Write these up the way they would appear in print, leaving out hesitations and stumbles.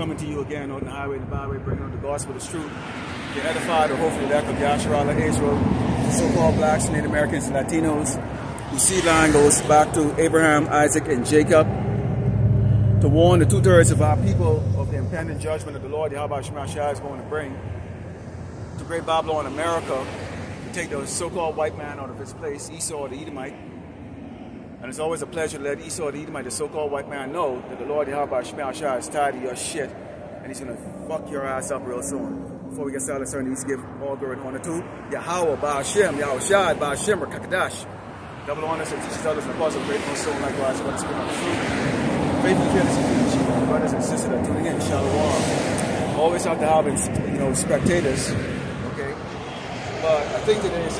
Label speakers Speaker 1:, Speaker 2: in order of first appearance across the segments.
Speaker 1: coming to you again on the highway and the byway, bringing on the gospel of truth. To edify the hopefully elect of Yahshua Israel, the so-called blacks, Native Americans, and Latinos, whose seed line goes back to Abraham, Isaac, and Jacob, to warn the 2/3 of our people of the impending judgment of the Lord Yahweh Shemashah is going to bring to Great Babylon, America, to take the so-called white man out of his place, Esau the Edomite. And it's always a pleasure to let Esau the Edomite, the so-called white man, know that the Lord Yahweh Shemashah is tired of your shit, and he's going to fuck your ass up real soon. Before we get started, sir, I need to give all glory and honor to Yahweh, Ba'ashem, Yahushai, Ba'ashem, or Kakadash. Double honors and teaches others and apostles, great no soul, likewise, what the spirit of the truth. Faithful, fearless, and fearless, brothers and sisters that are tuning in, Shalom. Always have to have, spectators, okay? But I think today is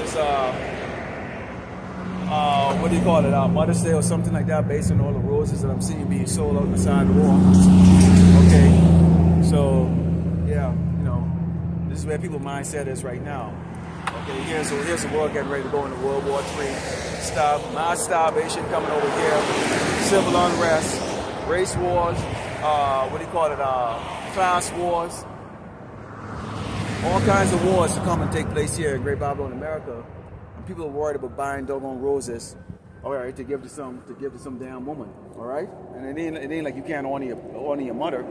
Speaker 1: what do you call it, Mother's Day or something like that, based on all the roses that I'm seeing being sold out on the side of the wall. Okay, so, yeah, this is where people's mindset is right now. Okay, here's the world getting ready to go into World War III. Mass starvation coming over here, civil unrest, race wars, class wars, all kinds of wars to come and take place here in Great Babylon, America. And people are worried about buying doggone roses, all right, to give to some damn woman, all right. And it ain't like you can't honor your mother,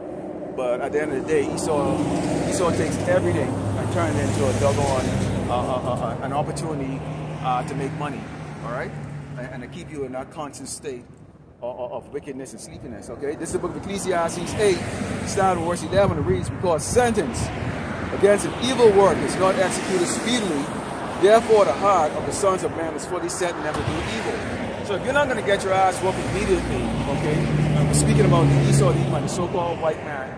Speaker 1: but at the end of the day, Esau takes everything and turns it into a doggone an opportunity to make money, all right, and to keep you in that constant state of wickedness and sleepiness. Okay, this is the book of Ecclesiastes 8, starting verse 11. It reads, "Because sentence against an evil work is not executed speedily, therefore the heart of the sons of man is fully set and never do evil." So if you're not going to get your ass whooped immediately, okay, we're speaking about the Esau, the so-called white man,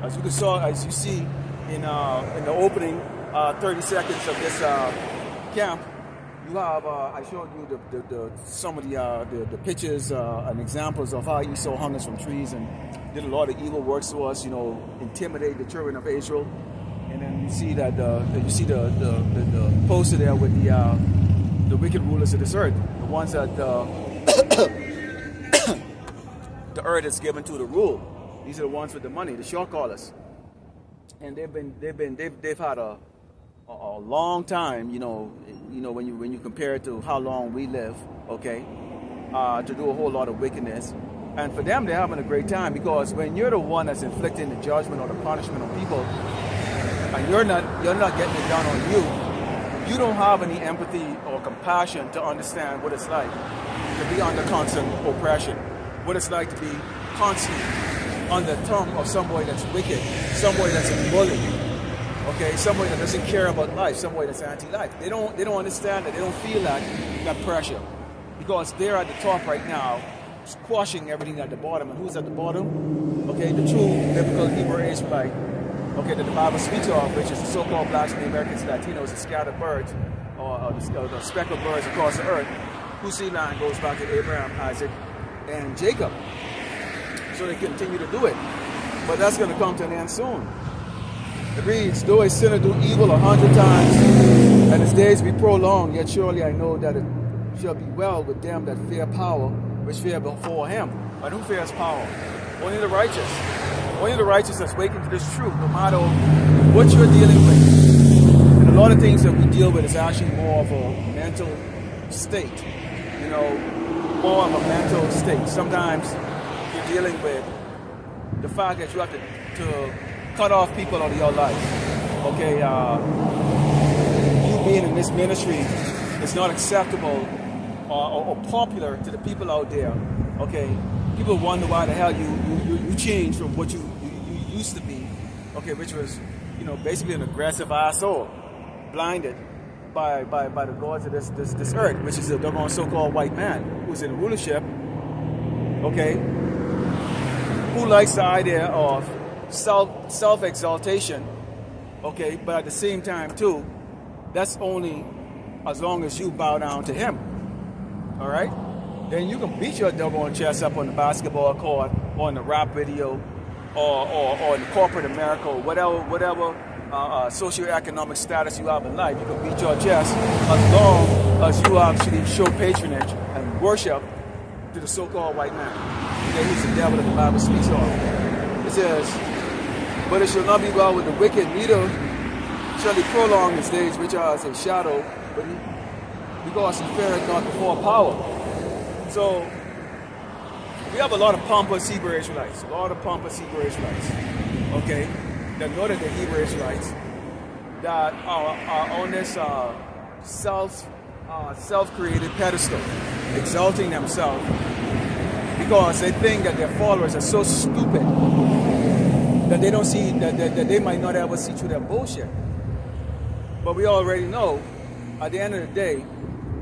Speaker 1: as you see in the opening 30 seconds of this camp. You have I showed you some of the pictures and examples of how Esau hung us from trees and did a lot of evil works to us. Intimidate the children of Israel. And then you see that the poster there with the wicked rulers of this earth, the ones that the earth is given to the rule. These are the ones with the money, the short callers, and they've had a long time. When you compare it to how long we live, okay, to do a whole lot of wickedness. And for them, they're having a great time, because when you're the one that's inflicting the judgment or the punishment on people, and you're not getting it done on you don't have any empathy or compassion to understand what it's like to be under constant oppression, what it's like to be constantly under the thumb of somebody that's wicked, somebody that's a bully, okay, somebody that doesn't care about life, somebody that's anti-life. They don't understand that. They don't feel that pressure, because they're at the top right now, squashing everything at the bottom. And who's at the bottom? Okay, the true biblical Hebrew Israelite, okay, that the Bible speaks of, which is the so-called blacks, Native Americans, Latinos, the scattered birds, or the speckled birds across the earth, whose seed line goes back to Abraham, Isaac, and Jacob. So they continue to do it. But that's going to come to an end soon. It reads, "Though a sinner do evil 100 times, and his days be prolonged, yet surely I know that it shall be well with them that fear power, which fear before him." But who fears power? Only the righteous. Only the righteous that's waking to this truth, no matter what you're dealing with. And a lot of things that we deal with is actually more of a mental state. More of a mental state. Sometimes you're dealing with the fact that you have to cut off people out of your life. Okay, you being in this ministry is not acceptable or popular to the people out there. Okay, people wonder why the hell you changed from what you used to be. Okay, which was basically an aggressive asshole, blinded by the gods of this earth, which is the so-called white man who's in rulership. Okay, who likes the idea of self-exaltation, okay, but at the same time too, that's only as long as you bow down to him, all right? Then you can beat your doggone chest up on the basketball court, or in the rap video, or in corporate America, or whatever socioeconomic status you have in life. You can beat your chest as long as you actually show patronage and worship to the so-called white man. Okay, who's the devil that the Bible speaks of. It says, But it shall not be well with the wicked, neither shall he prolong his days, which are as a shadow, but because he feareth not before power. So we have a lot of pompous Hebrew Israelites, okay, that know that they're Hebrew Israelites, that are on this self-created pedestal, exalting themselves because they think that their followers are so stupid that they don't see that they might not ever see through their bullshit. But we already know, at the end of the day,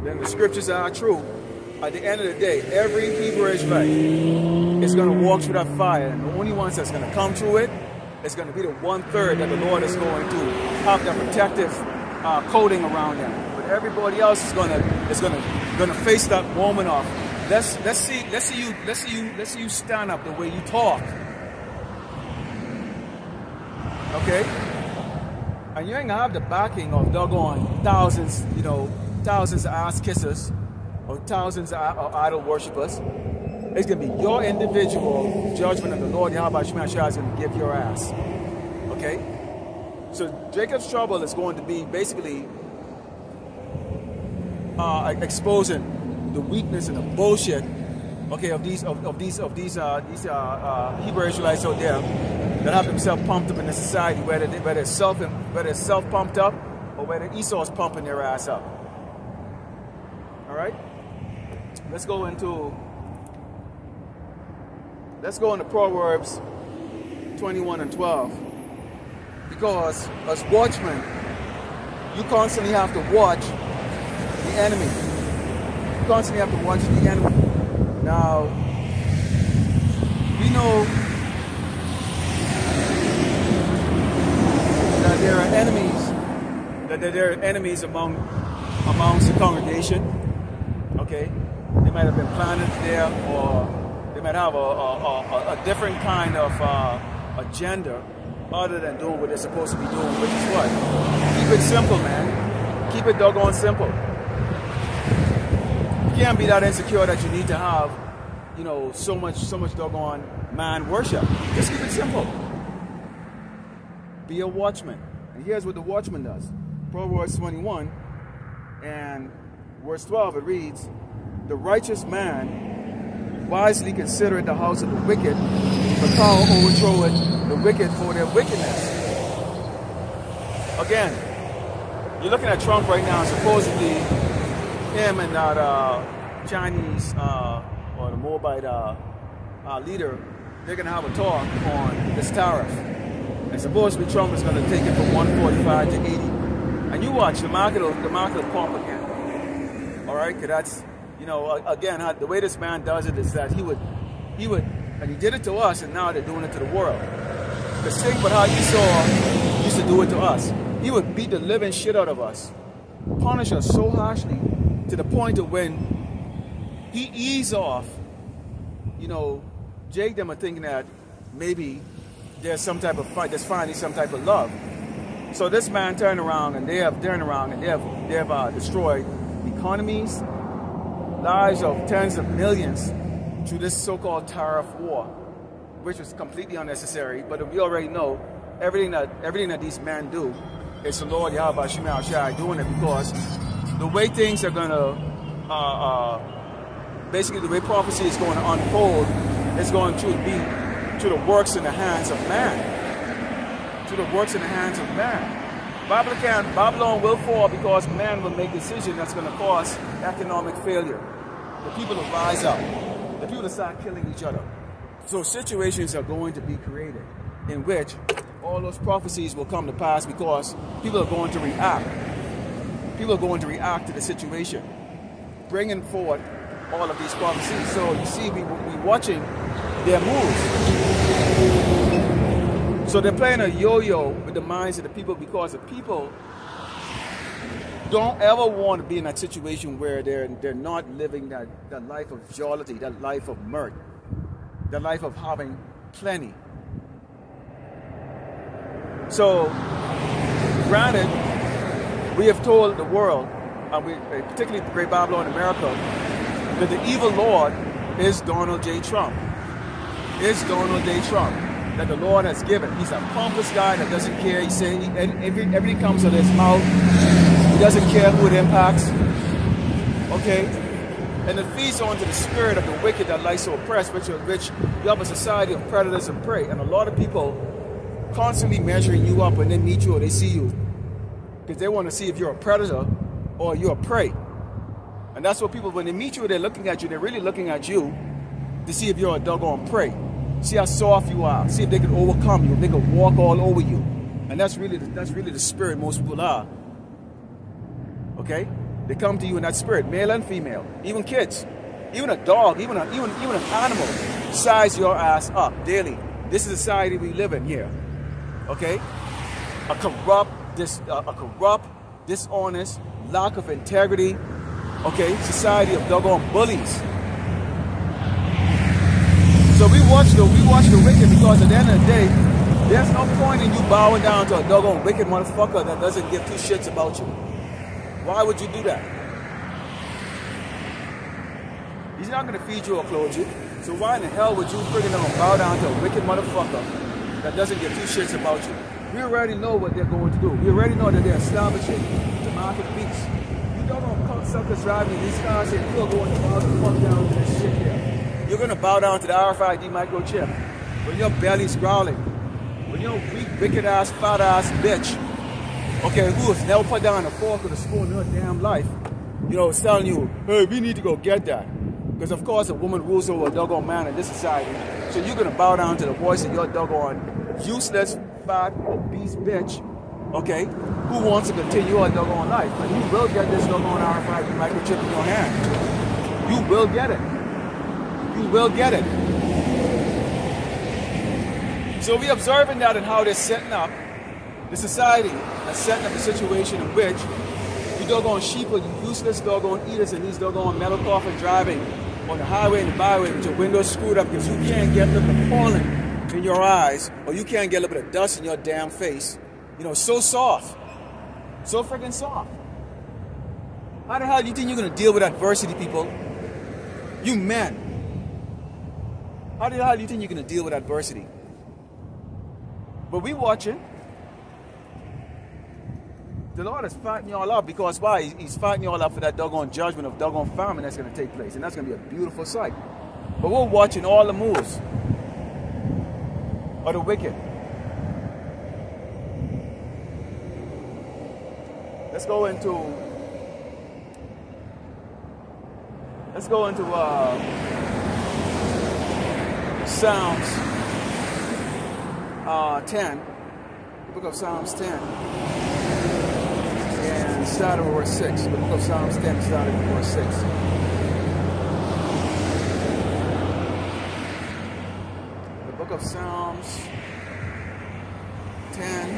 Speaker 1: then the scriptures are true. At the end of the day, every Hebrew Israelite is going to walk through that fire, and the only ones that's going to come through it is going to be the 1/3 that the Lord is going to have that protective coating around them. But everybody else is going to face that moment of let's see you stand up the way you talk, okay? And you ain't gonna have the backing of doggone thousands of ass kissers or thousands of idol worshippers. It's going to be your individual judgment of the Lord Yahweh Shema Shah is going to give your ass. Okay? So Jacob's trouble is going to be basically exposing the weakness and the bullshit, okay, of these Hebrew Israelites out there that have themselves pumped up in the society, whether it's self pumped up or whether Esau's pumping their ass up. All right? Let's go into Proverbs 21:12. Because as watchmen, you constantly have to watch the enemy. You constantly have to watch the enemy. Now, we know that there are enemies amongst the congregation. Okay? They might have been planted there, or they might have a different kind of agenda other than doing what they're supposed to be doing, which is what? Keep it simple, man. Keep it doggone simple. You can't be that insecure that you need to have, so much doggone man worship. Just keep it simple. Be a watchman. And here's what the watchman does. Proverbs 21 and verse 12, it reads, the righteous man wisely considereth the house of the wicked, but power overthroweth the wicked for their wickedness. Again, you're looking at Trump right now, supposedly him and that Chinese or the Moabite leader, they're going to have a talk on this tariff. And supposedly Trump is going to take it from 145 to 80. And you watch, the market will pump again. All right? Because that's, again, the way this man does it is that he would, and he did it to us, and now they're doing it to the world. Because think about how Esau used to do it to us. He would beat the living shit out of us, punish us so harshly to the point of when he eased off, Jake them are thinking that maybe there's finally some type of love. So this man turned around and they have destroyed economies, lives of tens of millions through this so-called tariff war, which was completely unnecessary. But we already know everything that these men do, it's the Lord Yahweh Shema Shai doing it, because the way things are going to, basically the way prophecy is going to unfold, is going to be to the works in the hands of man. To the works in the hands of man. Babylon will fall because man will make decisions that's going to cause economic failure. The people will rise up. The people will start killing each other. So situations are going to be created in which all those prophecies will come to pass because people are going to react. People are going to react to the situation, bringing forth all of these prophecies. So you see, we're watching their moves. So they're playing a yo-yo with the minds of the people, because the people don't ever want to be in that situation where they're not living that life of jollity, that life of mirth, that life of having plenty. So, granted, we have told the world, particularly the Great Babylon in America, that the evil Lord is Donald J. Trump. Is Donald J. Trump. that the Lord has given. He's a pompous guy that doesn't care. He says everything comes out of his mouth. He doesn't care who it impacts. Okay? And it feeds onto the spirit of the wicked that likes to oppress, which you have a society of predators and prey. And a lot of people constantly measuring you up when they meet you or they see you, because they want to see if you're a predator or you're a prey. And that's what people, when they meet you, they're looking at you, they're really looking at you to see if you're a doggone prey. See how soft you are. See if they can overcome you, if they can walk all over you. And that's really the spirit most people are. Okay? They come to you in that spirit, male and female, even kids, even a dog, even an animal, size your ass up daily. This is the society we live in here. Okay? A corrupt, dishonest, lack of integrity, okay, society of doggone bullies. So we watch the wicked, because at the end of the day, there's no point in you bowing down to a doggone wicked motherfucker that doesn't give two shits about you. Why would you do that? He's not going to feed you or clothe you. So why in the hell would you friggin' bow down to a wicked motherfucker that doesn't give two shits about you? We already know what they're going to do. We already know that they're establishing the market beast. You don't know suckers driving these cars here, you're going to bow the fuck down to this shit here. You're going to bow down to the RFID microchip when your belly's growling. When your weak, wicked-ass, fat-ass bitch, okay, who has never put down a fork or a spoon in her damn life, you know, is telling you, hey, we need to go get that. Because, of course, a woman rules over a doggone man in this society. So you're going to bow down to the voice of your doggone useless, fat, obese bitch, okay, who wants to continue her doggone life. And you will get this doggone RFID microchip in your hand. You will get it. You will get it. So we're observing that and how they're setting up the society, that's setting up a situation in which you doggone sheep, you useless doggone eaters in these doggone metal coffin driving on the highway and the byway with your windows screwed up because you can't get a little bit of pollen in your eyes, or you can't get a little bit of dust in your damn face. You know, so soft. So freaking soft. How the hell do you think you're going to deal with adversity, people? You men. How the hell do you think you're going to deal with adversity? But we watching. The Lord is fighting y'all up, because why? He's fighting y'all up for that doggone judgment of doggone famine that's going to take place. And that's going to be a beautiful sight. But we're watching all the moves of the wicked. Let's go into Psalms 10, the book of Psalms 10, and start with verse 6. The book of Psalms 10, starting with verse 6. The book of Psalms 10,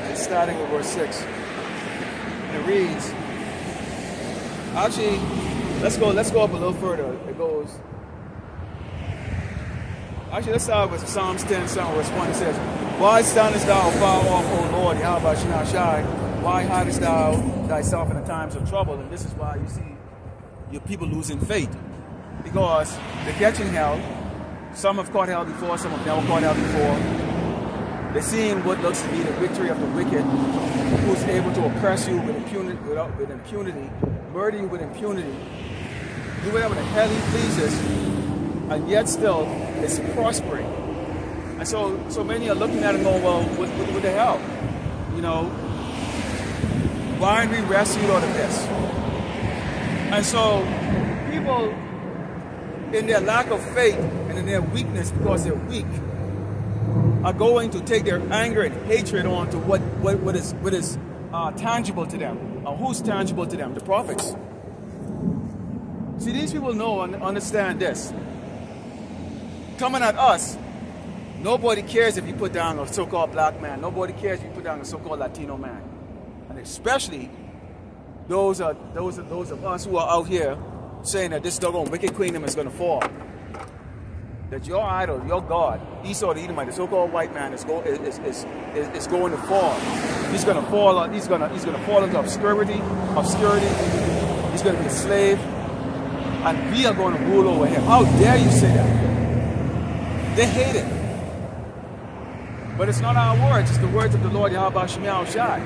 Speaker 1: and starting with verse 6. And it reads, actually, let's go up a little further. It goes, actually, let's start with Psalms 10, verse 1. It says, why standest thou far off, O Lord, Yahweh Shai? Why hidest thou thyself in the times of trouble? And this is why you see your people losing faith. Because they're catching hell. Some have caught hell before, some have never caught hell before. They're seeing what looks to be the victory of the wicked, who's able to oppress you with impunity, murder you with impunity, do whatever the hell he pleases, and yet still it's prospering. And so many are looking at it and going, well, what the hell? You know, why aren't we rescued out of this? And so people, in their lack of faith and in their weakness, because they're weak, are going to take their anger and hatred on to what is tangible to them. Who's tangible to them? The prophets. See, these people know and understand this. Coming at us, nobody cares if you put down a so-called black man. Nobody cares if you put down a so-called Latino man. And especially those of us who are out here saying that this doggone wicked kingdom is going to fall. That your idol, your God, Esau the Edomite, the so-called white man, is going to fall. He's going to fall. He's going to fall into obscurity. He's going to be a slave, and we are going to rule over him. How dare you say that? They hate it. But it's not our words, it's the words of the Lord Yahweh Shemel Shai.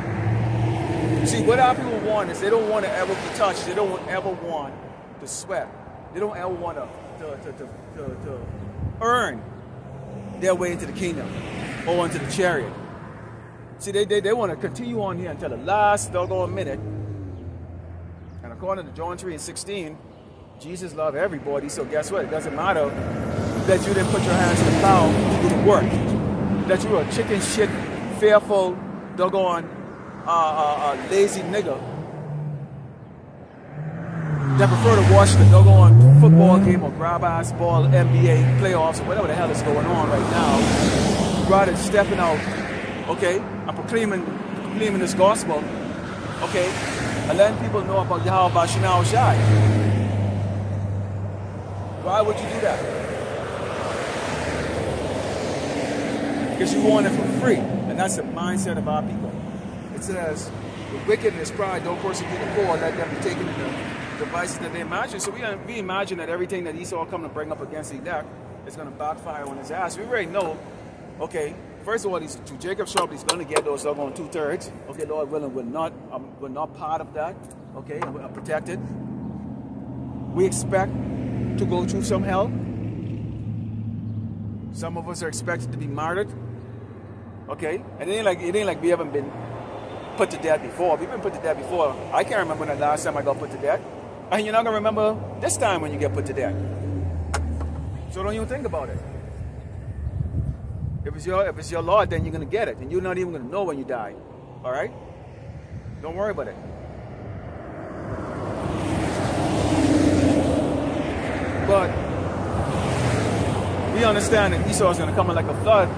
Speaker 1: See, what our people want is they don't want to ever be touched. They don't ever want to sweat. They don't ever want to earn their way into the kingdom or into the chariot. See, they want to continue on here until the last doggone minute. And according to John 3:16, Jesus loved everybody. So guess what? It doesn't matter that you didn't put your hands to the plow to do the work. That you were a chicken shit, fearful, doggone, lazy nigga that prefer to watch the doggone football game or grab-ass ball, NBA playoffs, or whatever the hell is going on right now, rather than stepping out, okay, and proclaiming this gospel, okay, and letting people know about Yahweh Shemel Shai. Why would you do that? Because you want it for free, and that's the mindset of our people. It says, the wicked and his pride don't persecute the poor, let them be taken in the devices that they imagine. So we imagine that everything that Esau come to bring up against the elect is going to backfire on his ass. We already know, okay, first of all, through Jacob's trouble, he's going to get those doggone 2/3. Okay, Lord willing, we're not part of that. Okay, and we're protected. We expect to go through some hell. Some of us are expected to be martyred. Okay, and it ain't like we haven't been put to death before. We've been put to death before. I can't remember the last time I got put to death. And you're not going to remember this time when you get put to death. So don't even think about it. If it's your Lord, then you're going to get it. And you're not even going to know when you die. All right? Don't worry about it. But we understand that Esau is going to come in like a flood.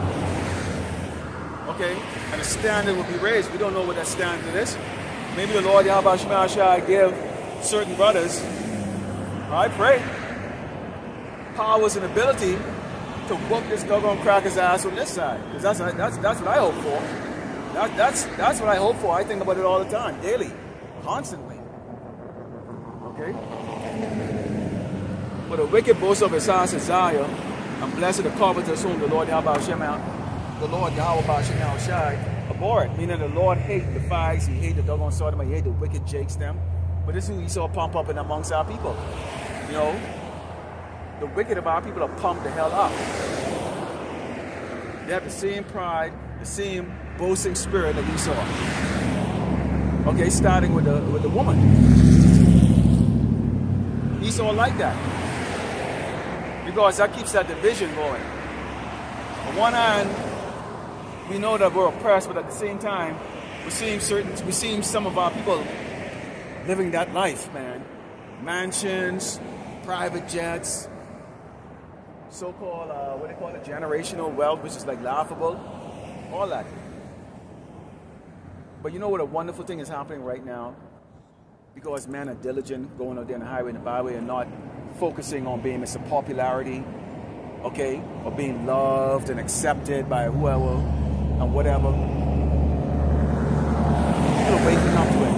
Speaker 1: Okay? And the standard will be raised. We don't know what that standard is. Maybe the Lord Yahweh Shemel Shai give certain brothers, I pray, powers and ability to whoop this doggone cracker's ass on this side. Because that's what I hope for. That's what I hope for. I think about it all the time, daily, constantly. Okay? But the wicked boast of his house in Zion, and blessed the carpenters whom the Lord Yahweh Shemel Shai abhorred. Meaning the Lord hate the fags, he hate the doggone Sodom, he hate the wicked jakes them. But this is who he saw pump up in amongst our people. You know, the wicked of our people are pumped the hell up. They have the same pride, the same boasting spirit that we saw. Okay, starting with the woman. Esau like that. Because that keeps that division going. On one hand, we know that we're oppressed, but at the same time, we're seeing some of our people living that life, man. Mansions, private jets, so-called, what they call it, generational wealth, which is like laughable, all that. But you know what a wonderful thing is happening right now? Because men are diligent, going out there on the highway and the byway and not focusing on being Mr. Popularity, okay, or being loved and accepted by whoever and whatever. People are waking up to it.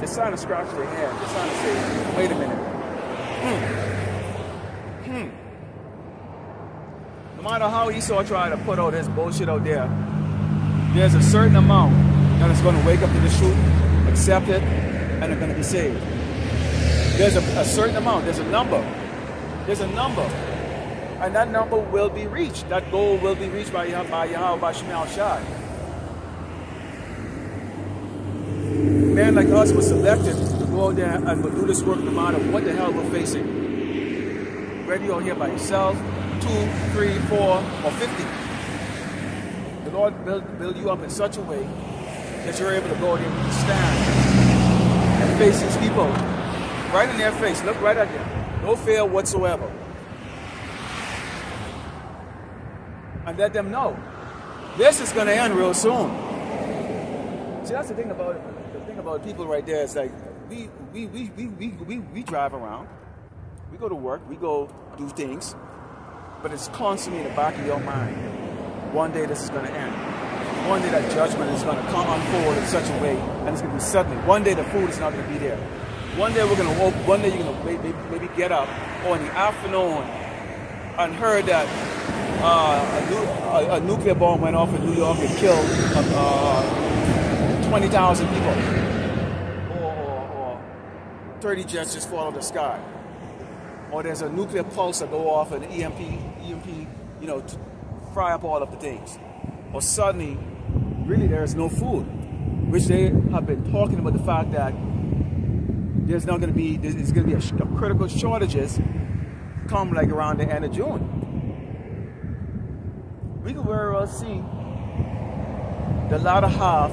Speaker 1: It's trying to scratch their head. It's trying to say, wait a minute. No matter how Esau tried to put out his bullshit out there, there's a certain amount that is going to wake up to the truth, accept it, and are going to be saved. There's a certain amount. There's a number. There's a number. And that number will be reached. That goal will be reached by Yahweh Shemel Shai. Men like us were selected to go out there and do this work no matter what the hell we're facing. Whether you're here by yourself, 2, 3, 4, or 50. The Lord build you up in such a way that you're able to go out there and stand and face these people right in their face. Look right at them. No fear whatsoever. And let them know this is going to end real soon. See, that's the thing about it. About people right there, it's like we drive around, we go to work, we go do things, but it's constantly in the back of your mind. One day this is going to end. One day that judgment is going to come unfold in such a way, and it's going to be suddenly. One day the food is not going to be there. One day we're going to woke. One day you're going to maybe get up or in the afternoon and heard that a nuclear bomb went off in New York and killed 20,000 people, or 30 jets just fall out of the sky, or there's a nuclear pulse that go off and EMP, you know, to fry up all of the things, or suddenly, really there is no food, which they have been talking about the fact that there's going to be a critical shortages come like around the end of June. We could very well see the latter half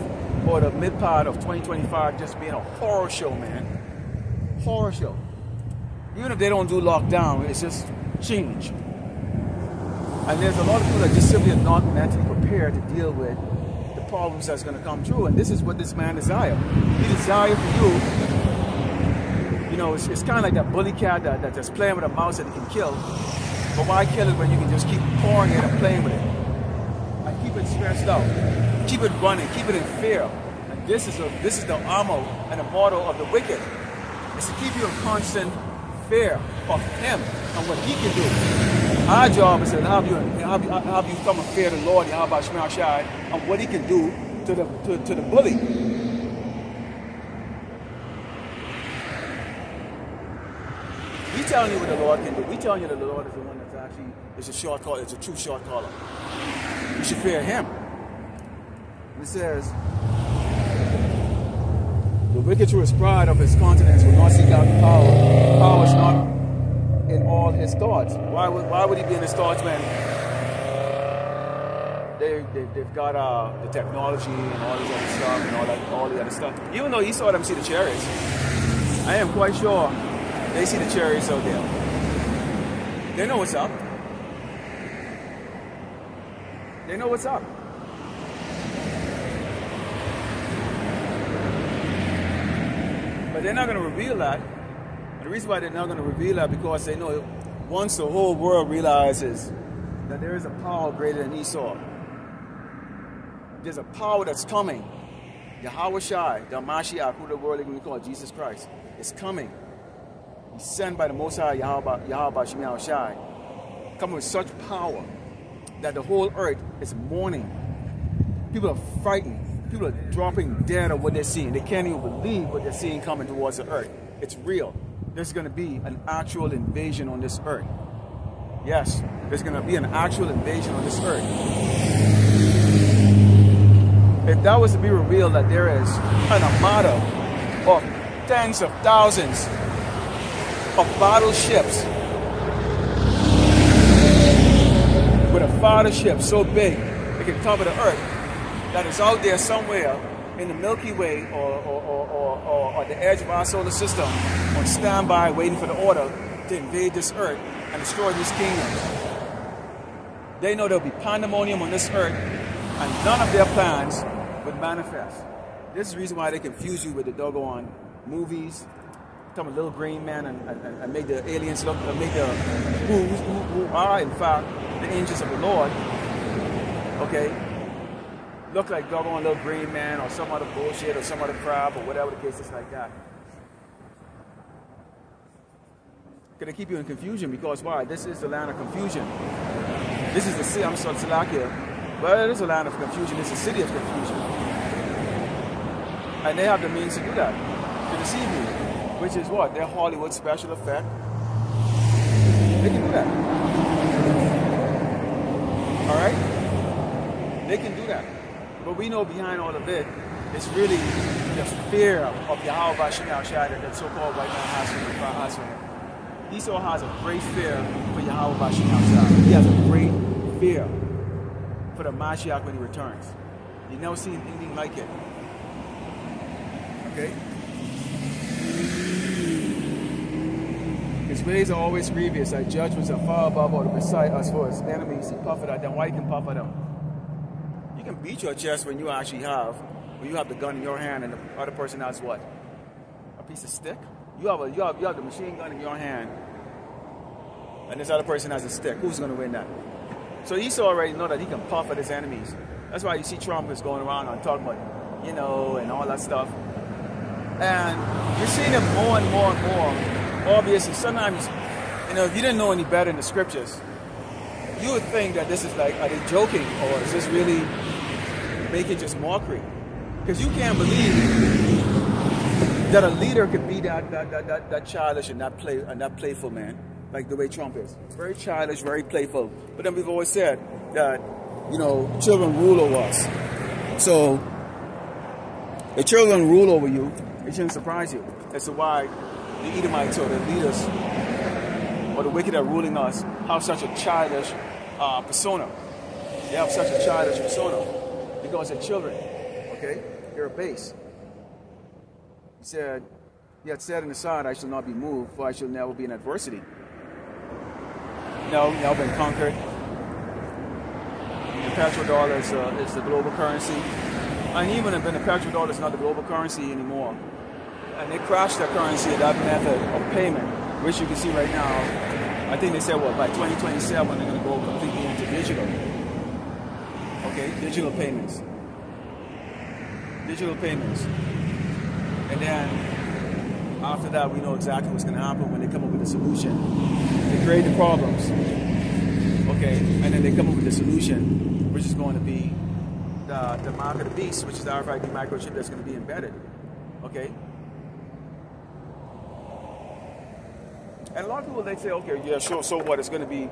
Speaker 1: or the mid part of 2025 just being a horror show, man. Horror show. Even if they don't do lockdown, it's just change. And there's a lot of people that just simply are not mentally prepared to deal with the problems that's going to come through. And this is what this man desires. He desires for you. You know, it's kind of like that bully cat that's just playing with a mouse that he can kill. But why kill it when you can just keep pouring it and playing with it? And keep it stressed out. Keep it running. Keep it in fear. And this is the armor and the motto of the wicked. It's to keep you in constant fear of him and what he can do. Our job is to have you come and fear the Lord, Yahweh Shema Shai, and what he can do to the bully. We telling you what the Lord can do. We telling you that the Lord is the one that's actually is a short caller, it's a true short caller. You should fear him. It says, the wicked through his pride of his countenance will not seek out power. Power is not in all his thoughts. Why would he be in his thoughts when they've got the technology and all this other stuff and all the other stuff? Even though he saw them see the chariots, I am quite sure they see the chariots out there. They know what's up. They know what's up. But they're not going to reveal that. The reason why they're not going to reveal that because they know once the whole world realizes that there is a power greater than Esau, there's a power that's coming. Yahweh Shai, the Mashiach, who the world is going to call Jesus Christ, is coming. He's sent by the Most High Yahweh Shema Shai, coming with such power that the whole earth is mourning. People are frightened. People are dropping dead of what they're seeing. They can't even believe what they're seeing coming towards the earth. It's real. There's going to be an actual invasion on this earth. Yes, there's going to be an actual invasion on this earth. If that was to be revealed that there is an armada of tens of thousands of battleships with a fighter ship so big it can cover the earth, that is out there somewhere in the Milky Way or the edge of our solar system on standby waiting for the order to invade this earth and destroy these kingdoms. They know there'll be pandemonium on this earth and none of their plans would manifest. This is the reason why they confuse you with the doggone movies, become a little green man and make the aliens look, make the who are in fact the angels of the Lord, okay, look like doggone little green man or some other bullshit or some other crap or whatever the case is like that. Gonna keep you in confusion because why? This is the land of confusion. This is the city, I'm sorry, Slovakia, but it is a land of confusion. It's a city of confusion. And they have the means to do that, to deceive you, which is what? Their Hollywood special effect. They can do that. All right? They can do that. But we know behind all of it, it's really the fear of Yahweh Shema Shai that so-called white man has for him. Esau has a great fear for Yahweh Shema Shai. He has a great fear for the Mashiach when he returns. You've never seen anything like it. Okay? His ways are always grievous. Thy judgments are far above all. Beside us for his enemies, he puffeth at them. Why he can puff at them? You can beat your chest when you have the gun in your hand and the other person has what? A piece of stick? You have the machine gun in your hand and this other person has a stick. Who's going to win that? So Esau already know that he can puff at his enemies. That's why you see Trump is going around and talking about, you know, and all that stuff. And you're seeing it more and more and more. Obviously, sometimes, you know, if you didn't know any better in the scriptures, you would think that this is like, are they joking, or is this really making just mockery? Because you can't believe that a leader could be that childish and that playful, man, like the way Trump is. Very childish, very playful. But then we've always said that, you know, children rule over us. So if children rule over you, it shouldn't surprise you as to why the Edomites or the leaders or the wicked are ruling us have such a childish persona. They have such a childish persona because they're children. Okay, they're a base. He had said in the side, I shall not be moved, for I shall never be in adversity. No, now been conquered. The petrodollar is the global currency. And even when the petrodollar is not the global currency anymore, and they crashed their currency, that method of payment, which you can see right now, I think they said, well, by 2027, they're going to go completely into digital. Okay, digital payments. Digital payments. And then after that, we know exactly what's going to happen when they come up with a solution. They create the problems, okay, and then they come up with a solution, which is going to be the mark of the beast, which is the RFID microchip that's going to be embedded, okay. And a lot of people, they say, okay, yeah, sure, so what? It's going to be,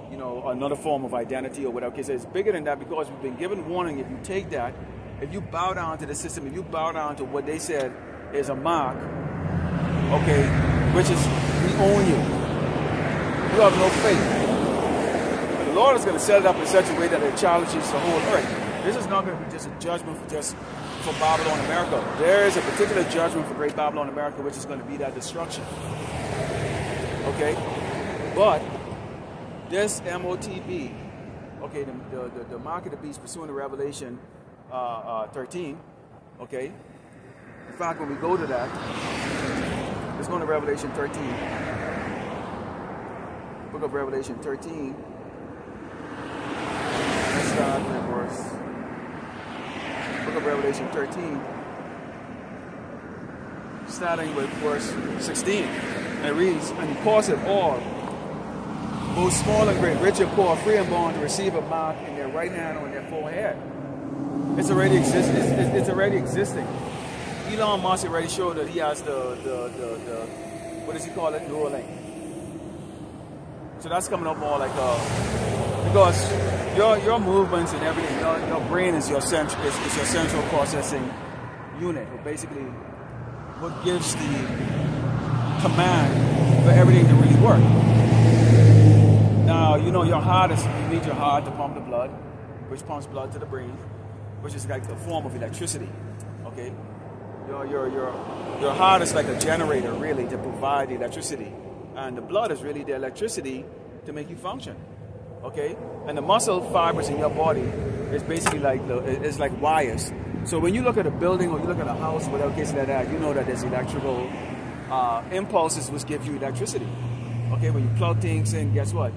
Speaker 1: you know, another form of identity or whatever. Okay, so it's bigger than that because we've been given warning. If you take that, if you bow down to the system, if you bow down to what they said is a mark, okay, which is, we own you. You have no faith. But the Lord is going to set it up in such a way that it challenges the whole earth. This is not going to be just a judgment for Babylon America. There is a particular judgment for Great Babylon America, which is going to be that destruction. Okay, but this MOTB, okay, the mark of the beast pursuant to Revelation 13, okay. In fact, when we go to that, let's go to Revelation 13. Book of Revelation 13. Let's start with verse. Book of Revelation 13, starting with verse 16. And it reads, and he causeth all, both small and great, rich and poor, free and bond, to receive a mark in their right hand or in their forehead. It's already existing. It's already existing. Elon Musk already showed that he has the what does he call it? Neuralink. So that's coming up more like because your movements and everything, your brain is your central processing unit, or basically what gives the command for everything to really work. Now, you know, your heart is, you need your heart to pump the blood, which pumps blood to the brain, which is like a form of electricity. Okay, your heart is like a generator, really, to provide the electricity, and the blood is really the electricity to make you function. Okay, and the muscle fibers in your body is basically like it's like wires. So when you look at a building or you look at a house, whatever case like that, you know that there's electrical impulses which give you electricity. Okay, when you plug things in, guess what?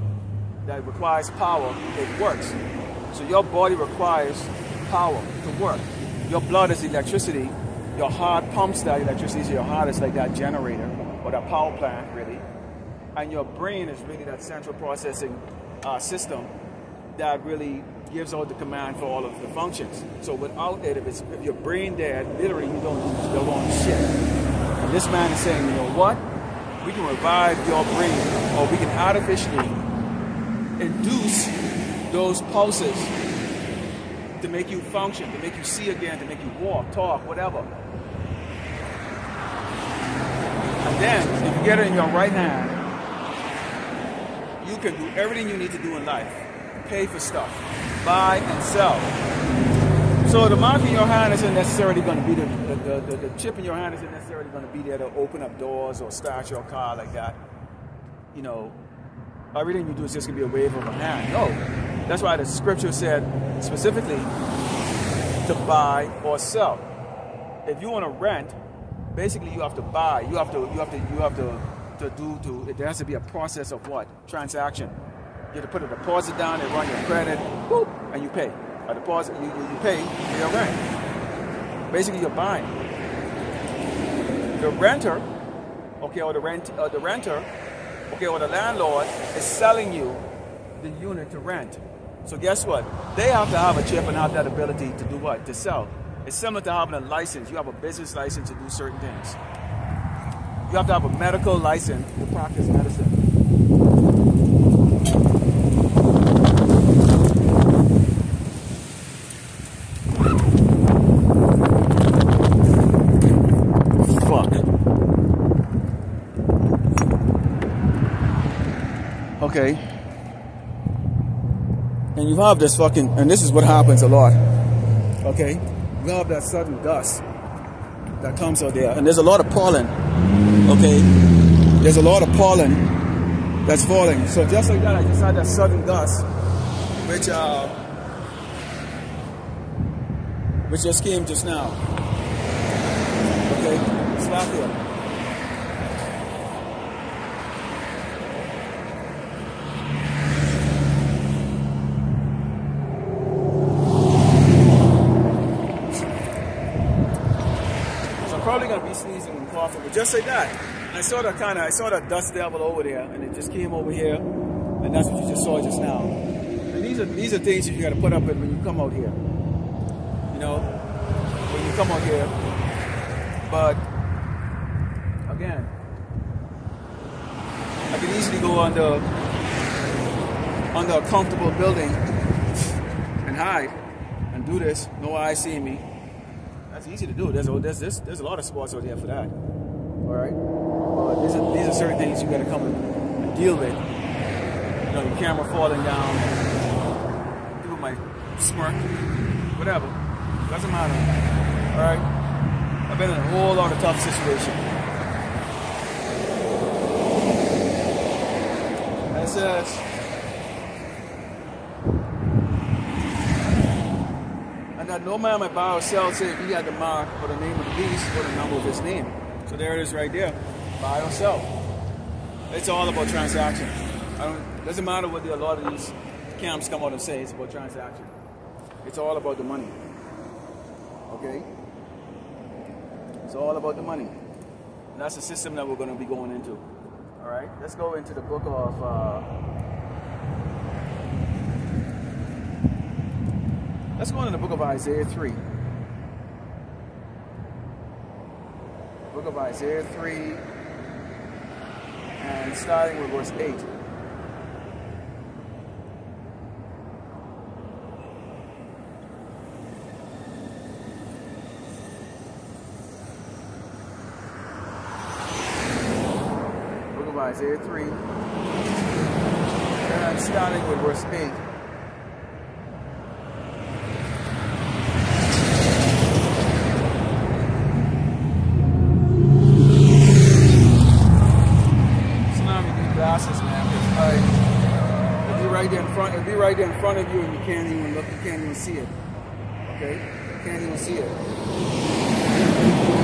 Speaker 1: That requires power, it works. So your body requires power to work. Your blood is electricity. Your heart pumps that electricity, so your heart is like that generator or that power plant, really. And your brain is really that central processing system that really gives out the command for all of the functions. So without it, if your brain dead, literally you don't do shit. And this man is saying, you know what? We can revive your brain, or we can artificially induce those pulses to make you function, to make you see again, to make you walk, talk, whatever. And then, if you get it in your right hand, you can do everything you need to do in life. Pay for stuff, buy and sell. So the mark in your hand isn't necessarily going to be the chip in your hand isn't necessarily going to be there to open up doors or start your car like that. You know, everything you do is just going to be a wave of a hand. No, that's why the scripture said specifically to buy or sell. If you want to rent, basically you have to buy. You have to do. There has to be a process of what? Transaction. You have to put a deposit down, they run your credit, boop, and you pay. A deposit, you pay for your rent. Basically, you're buying. The renter, okay, or the renter, okay, or the landlord is selling you the unit to rent. So guess what? They have to have a chip and have that ability to do what? To sell. It's similar to having a license. You have a business license to do certain things. You have to have a medical license to practice medicine. Fuck. Okay. And you have this fucking, and this is what happens a lot. Okay? You have that sudden gust that comes out there, and there's a lot of pollen. Okay? There's a lot of pollen that's falling. So just like that, I just had that sudden gust, which just came just now. Okay? Slap here. Probably gonna be sneezing and coughing, but just like that. I saw that dust devil over there, and it just came over here, and that's what you just saw just now. And these are things that you gotta put up with when you come out here. You know, when you come out here. But again, I can easily go under a comfortable building and hide and do this. No eyes seeing me. That's easy to do. There's a lot of spots out there for that. All right. These are certain things you got to come and deal with. You know, the camera falling down. People might smirk. Whatever. Doesn't matter. All right. I've been in a whole lot of tough situations. And it says, that no man may buy or sell save he had the mark or the name of the beast or the number of his name. So there it is right there. Buy or sell. It's all about transaction. Doesn't matter what a lot of these camps come out and say, it's about transaction. It's all about the money. Okay? It's all about the money. And that's the system that we're going to be going into. Alright? Let's go into the book of let's go into the book of Isaiah 3. Book of Isaiah 3, and starting with verse 8. Book of Isaiah 3, and starting with verse 8. It'll be right there in front of you, and you can't even look, you can't even see it. Okay? You can't even see it.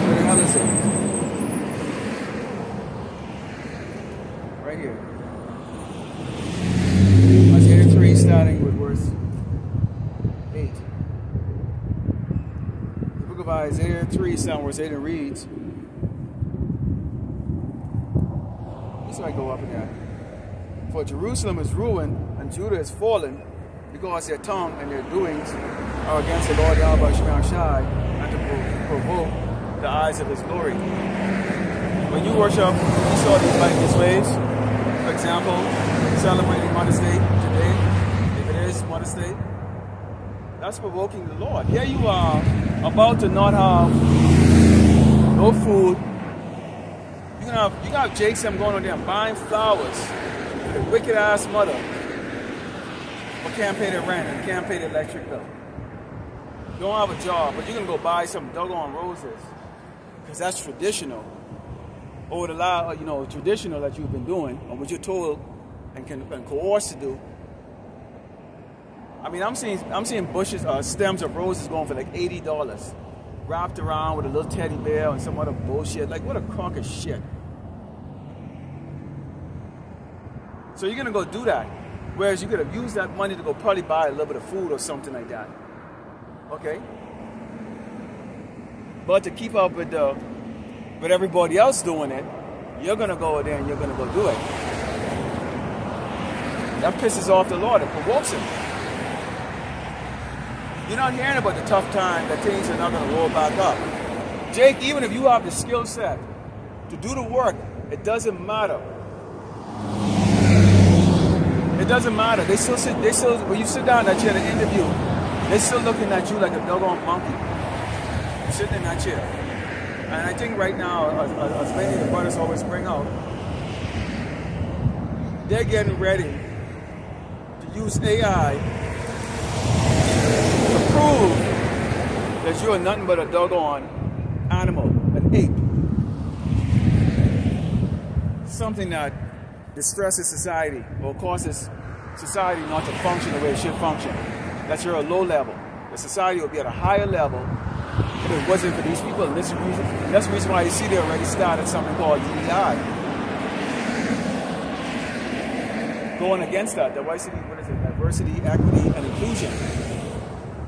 Speaker 1: Where the hell is it? Right here. Isaiah 3, starting with verse 8. The book of Isaiah 3, starting with verse 8, and reads. This I go up in that. For Jerusalem is ruined, and Judah is fallen, because their tongue and their doings are against the Lord Yahweh Shai, and to provoke the eyes of his glory. When you worship Esau these ways, for example, celebrating Mother's Day today, if it is Mother's Day, that's provoking the Lord. Here you are, about to not have no food. You got Jake Sam going on there buying flowers. The wicked ass mother, but can't pay the rent and can't pay the electric bill. You don't have a job, but you can go buy some doggone roses, because that's traditional. Or the traditional that you've been doing, or what you're told and coerced to do. I mean, I'm seeing bushes, stems of roses going for like $80, wrapped around with a little teddy bear and some other bullshit. Like, what a crock of shit. So you're going to go do that. Whereas you could have used that money to go probably buy a little bit of food or something like that. Okay? But to keep up with everybody else doing it, you're going to go there and you're going to go do it. That pisses off the Lord. It provokes him. You're not hearing about the tough time that things are not going to roll back up. Jake, even if you have the skill set to do the work, it doesn't matter. It doesn't matter. They still, when you sit down in that chair to interview, they're still looking at you like a doggone monkey. Sitting in that chair. And I think right now, as many of the brothers always bring out, they're getting ready to use AI to prove that you're nothing but a doggone animal, an ape. Something that distresses society or causes society not to function the way it should function. That you're a low level. The society will be at a higher level if it wasn't for these people. And that's the reason why you see they already started something called DEI. Going against that, diversity, equity, and inclusion.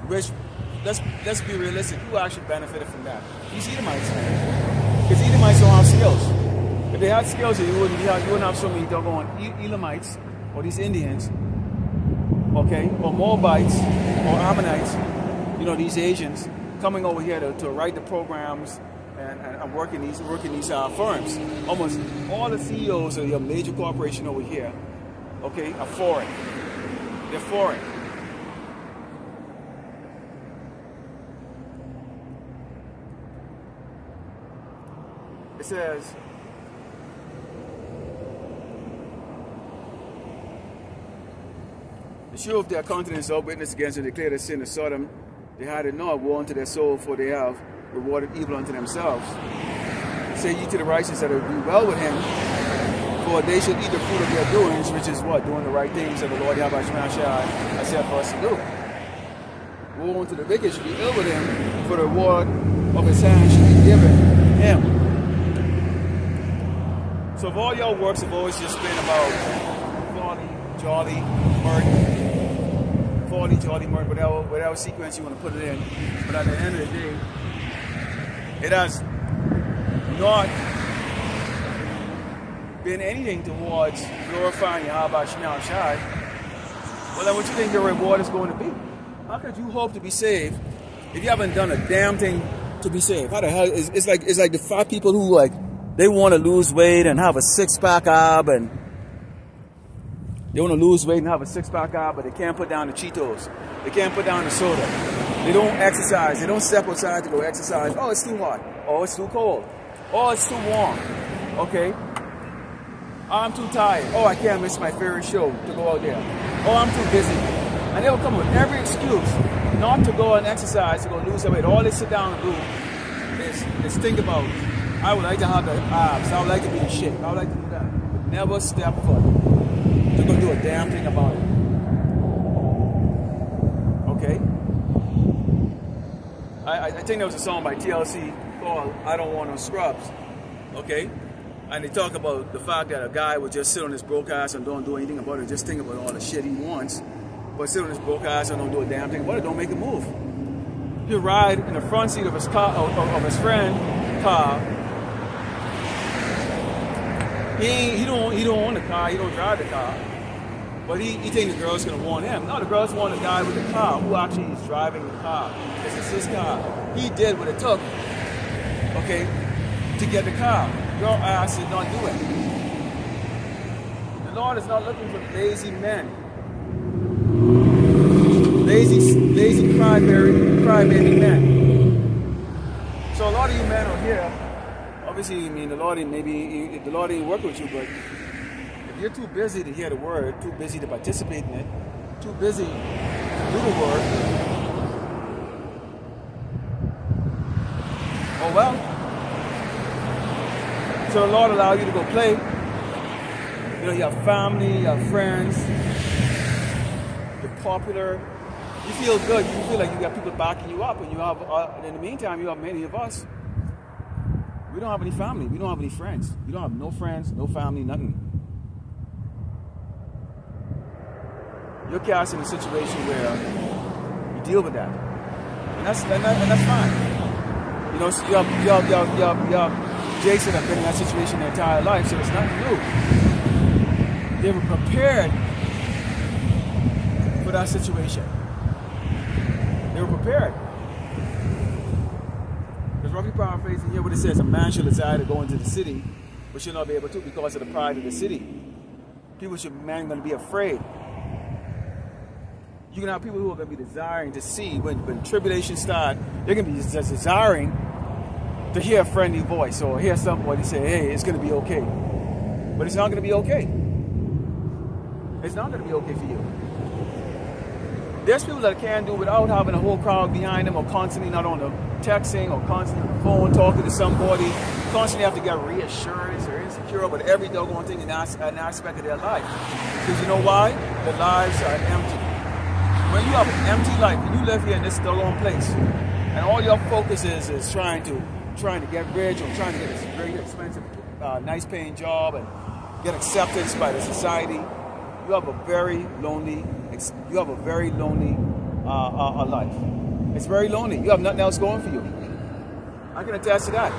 Speaker 1: Which, let's be realistic, who actually benefited from that? These Edomites. Because Edomites don't have skills. If they had skills, you wouldn't have so many doggone Elamites or these Indians, okay, or Moabites or Ammonites, these Asians coming over here to write the programs and working these firms. Almost all the CEOs of your major corporation over here, okay, are foreign. They're foreign. It says, the sure of their countenance all witness against and declare the sin of Sodom. They had it not, woe unto their soul, for they have rewarded evil unto themselves. Say ye to the righteous that it will be well with him, for they shall eat the fruit of their doings, which is what? Doing the right things that the Lord Yahweh has said for us to do. Woe unto the wicked shall be ill with him, for the reward of his hand shall be given him. So if all your works have always just been about folly, jolly, murder, whatever sequence you want to put it in, but at the end of the day, it has not been anything towards glorifying Yahweh Shema Shai. Well, then what do you think your reward is going to be? How could you hope to be saved if you haven't done a damn thing to be saved? How the hell it's like the fat people who they want to lose weight and have a six-pack ab, and they want to lose weight and have a six-pack ab, but they can't put down the Cheetos. They can't put down the soda. They don't exercise. They don't step outside to go exercise. Oh, it's too hot. Oh, it's too cold. Oh, it's too warm. Okay. I'm too tired. Oh, I can't miss my favorite show to go out there. Oh, I'm too busy. And they'll come with every excuse not to go and exercise, to go lose their weight. All they sit down and do is think about, I would like to have the abs. I would like to be in shape. I would like to do that. But never step foot to go do a damn thing about it. Okay? I think there was a song by TLC called I Don't Want No Scrubs. Okay? And they talk about the fact that a guy would just sit on his broadcast and don't do anything about it, just think about all the shit he wants, but sit on his broadcast and don't do a damn thing about it, don't make a move. He'll ride in the front seat of his car, of his friend's car. He don't own the car, he don't drive the car, but he think the girl's gonna want him. No, the girls want the guy with the car who actually is driving the car. This is his car. He did what it took, okay, to get the car. Your ass did not do it. The Lord is not looking for lazy men. Lazy crybaby men. So a lot of you men are here. Obviously, I mean, the Lord ain't working with you, but if you're too busy to hear the word, too busy to participate in it, too busy to do the word, oh well. So the Lord allow you to go play. You have family, you have friends, you're popular, you feel good, you feel like you got people backing you up, and you have, in the meantime, you have many of us. We don't have any family, we don't have any friends. You don't have no friends, no family, nothing. You're cast in a situation where you deal with that. And that's fine. You have Jason have been in that situation their entire life, so it's nothing new. They were prepared for that situation. They were prepared. Because roughly paraphrasing here what it says, a man shall desire to go into the city, but shall not be able to because of the pride of the city. Men going to be afraid. You can have people who are going to be desiring to see when tribulation starts, they're going to be just desiring to hear a friendly voice or hear somebody say, hey, it's going to be okay. But it's not going to be okay. It's not going to be okay for you. There's people that can't do without having a whole crowd behind them or constantly not on the texting or constantly on the phone talking to somebody, constantly have to get reassurance or insecure about every doggone thing in an aspect of their life. Because you know why? Their lives are empty. When you have an empty life, and you live here in this doggone place, and all your focus is trying to get rich or trying to get this very expensive, nice paying job and get acceptance by the society, you have a very lonely life. It's very lonely. You have nothing else going for you. I can attest to that.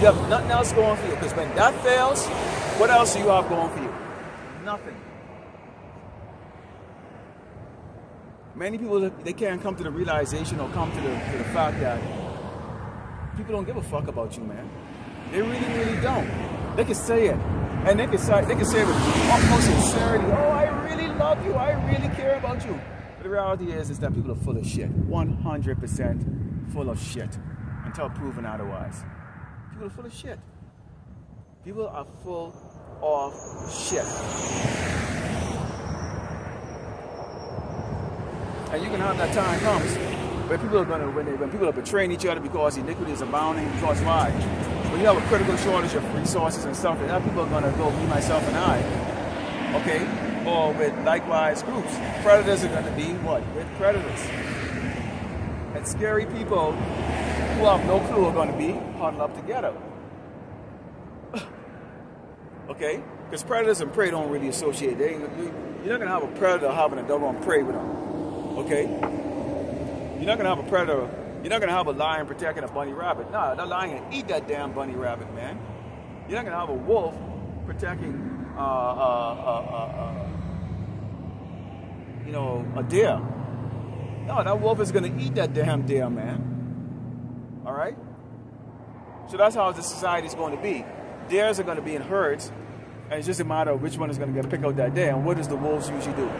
Speaker 1: You have nothing else going for you, because when that fails, what else do you have going for you? Nothing. Many people, they can't come to the realization or come to the fact that people don't give a fuck about you, man. They really, really don't. They can say it. And they can say it with utmost sincerity. Oh, I really love you. I really care about you. But the reality is that people are full of shit. 100% full of shit. Until proven otherwise. People are full of shit. People are full of shit. And you can have that time comes where people are when people are betraying each other because iniquity is abounding. Because why? When you have a critical shortage of resources and stuff, and now people are gonna go, me, myself, and I, okay, or with likewise groups. Predators are gonna be what? With predators. And scary people who have no clue are gonna be huddled up together. Okay? Because predators and prey don't really associate. You're not gonna have a predator having a doggone prey with them. Okay? You're not gonna have a predator. You're not gonna have a lion protecting a bunny rabbit. Nah, that lion can eat that damn bunny rabbit, man. You're not gonna have a wolf protecting, a deer. No, that wolf is gonna eat that damn deer, man. All right. So that's how the society is going to be. Deers are gonna be in herds, and it's just a matter of which one is gonna get picked out that day. And what does the wolves usually do?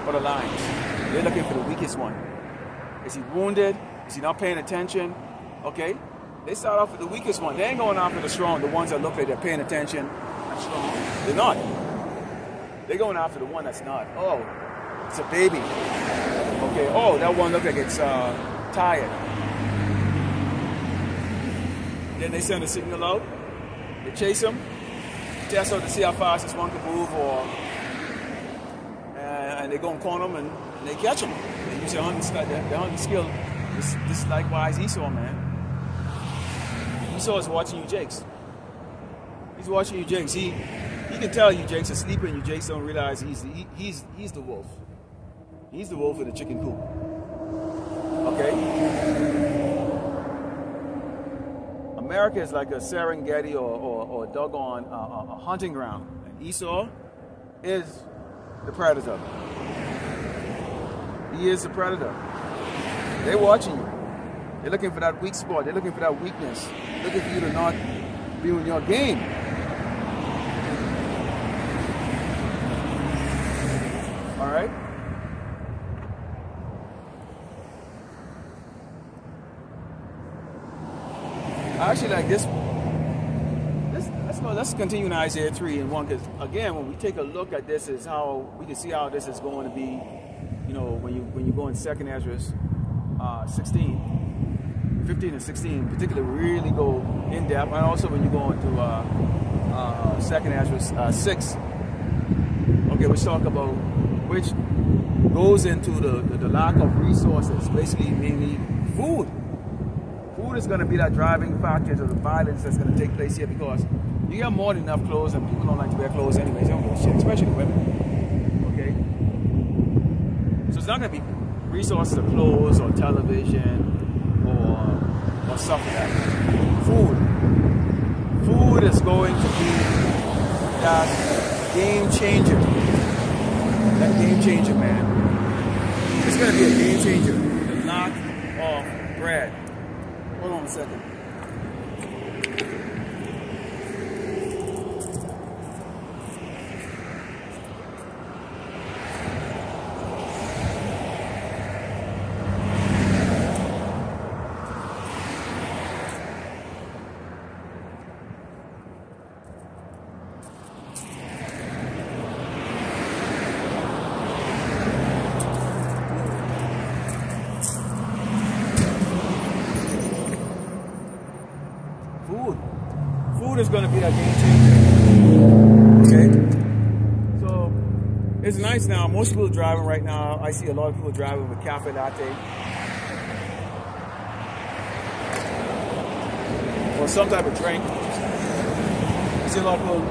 Speaker 1: Or the lions? They're looking for the weakest one. Is he wounded? Is he not paying attention? Okay? They start off with the weakest one. They ain't going after the strong, the ones that look like they're paying attention and strong. They're not. They're going after the one that's not. Oh, it's a baby. Okay, oh, that one looks like it's tired. Then they send a signal out. They chase him. Test out to see how fast this one can move, and they go and corner him and they catch him. They use their hunting skill. This likewise Esau, man. Esau is watching you jakes. He's watching you jakes. He can tell you jakes are sleeping. You jakes don't realize he's the wolf. He's the wolf in the chicken coop. Okay? America is like a Serengeti or a doggone a hunting ground. And Esau is the predator. He is the predator. They're watching you. They're looking for that weak spot. They're looking for that weakness. They're looking for you to not be in your game. All right? I actually like this. Let's continue in Isaiah 3 and 1, because again, when we take a look at this, is how we can see how this is going to be. You know, when you go in 2nd Ezra 15 and 16, particularly really go in depth, and also when you go into 2nd Ezra 6, okay, which talk about which goes into the lack of resources, basically mainly food. Food is going to be that driving factor to the violence that's going to take place here, because you got more than enough clothes, and people don't like to wear clothes anyways. They don't give a shit, especially women. Okay? So it's not going to be resources of clothes or television or stuff like that. Food is going to be that game changer. That game changer, man. It's going to be a game changer. The knock off bread. Hold on a second. Food is going to be that game changer. Okay? So, it's nice now. Most people driving right now. I see a lot of people driving with cafe latte. Or some type of drink. I see a lot of people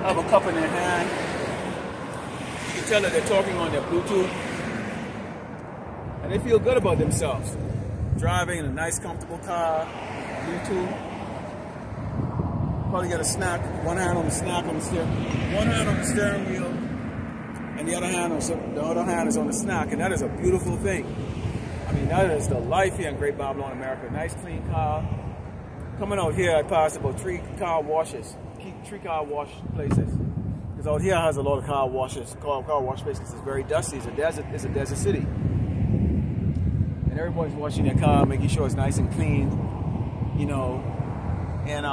Speaker 1: have a cup in their hand. You can tell that they're talking on their Bluetooth. And they feel good about themselves. Driving in a nice, comfortable car. Bluetooth. Probably got a snack, one hand on the snack on the steering, one hand on the steering wheel, and the other hand is on the snack, and that is a beautiful thing. I mean, that is the life here in Great Babylon, America. Nice, clean car. Coming out here, I passed about 3 car washes, 3 car wash places. Because out here has a lot of car washes, car wash places. It's very dusty. It's a desert city, and everybody's washing their car, making sure it's nice and clean, you know, and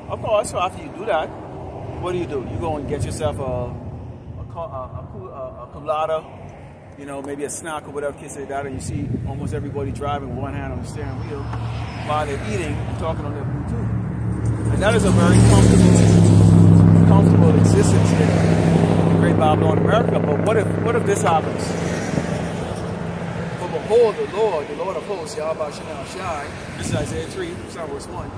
Speaker 1: of course, so after you do that, what do? You go and get yourself a colada, you know, maybe a snack or whatever case like that, and you see almost everybody driving one hand on the steering wheel while they're eating and talking on their Bluetooth. And that is a very comfortable existence here in Great Babylon, America. But what if this happens? For behold, the Lord of hosts, Yahweh Shema Shai, this is Isaiah 3, verse 1.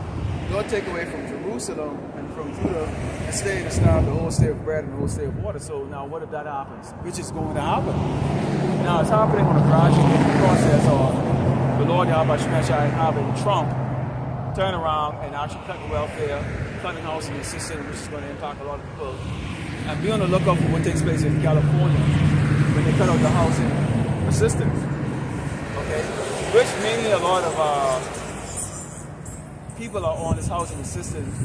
Speaker 1: Lord take away from Jerusalem and from Judah and stay to stop the whole state of bread and the whole state of water. So now what if that happens? Which is going to happen. Now it's happening on a gradual process of the Lord Yahweh Shemeshai having Trump turn around and actually cut the welfare, cutting housing assistance, which is going to impact a lot of people. And be on the lookout for what takes place in California when they cut out the housing assistance. Okay? Which meaning a lot of people are on this housing assistance,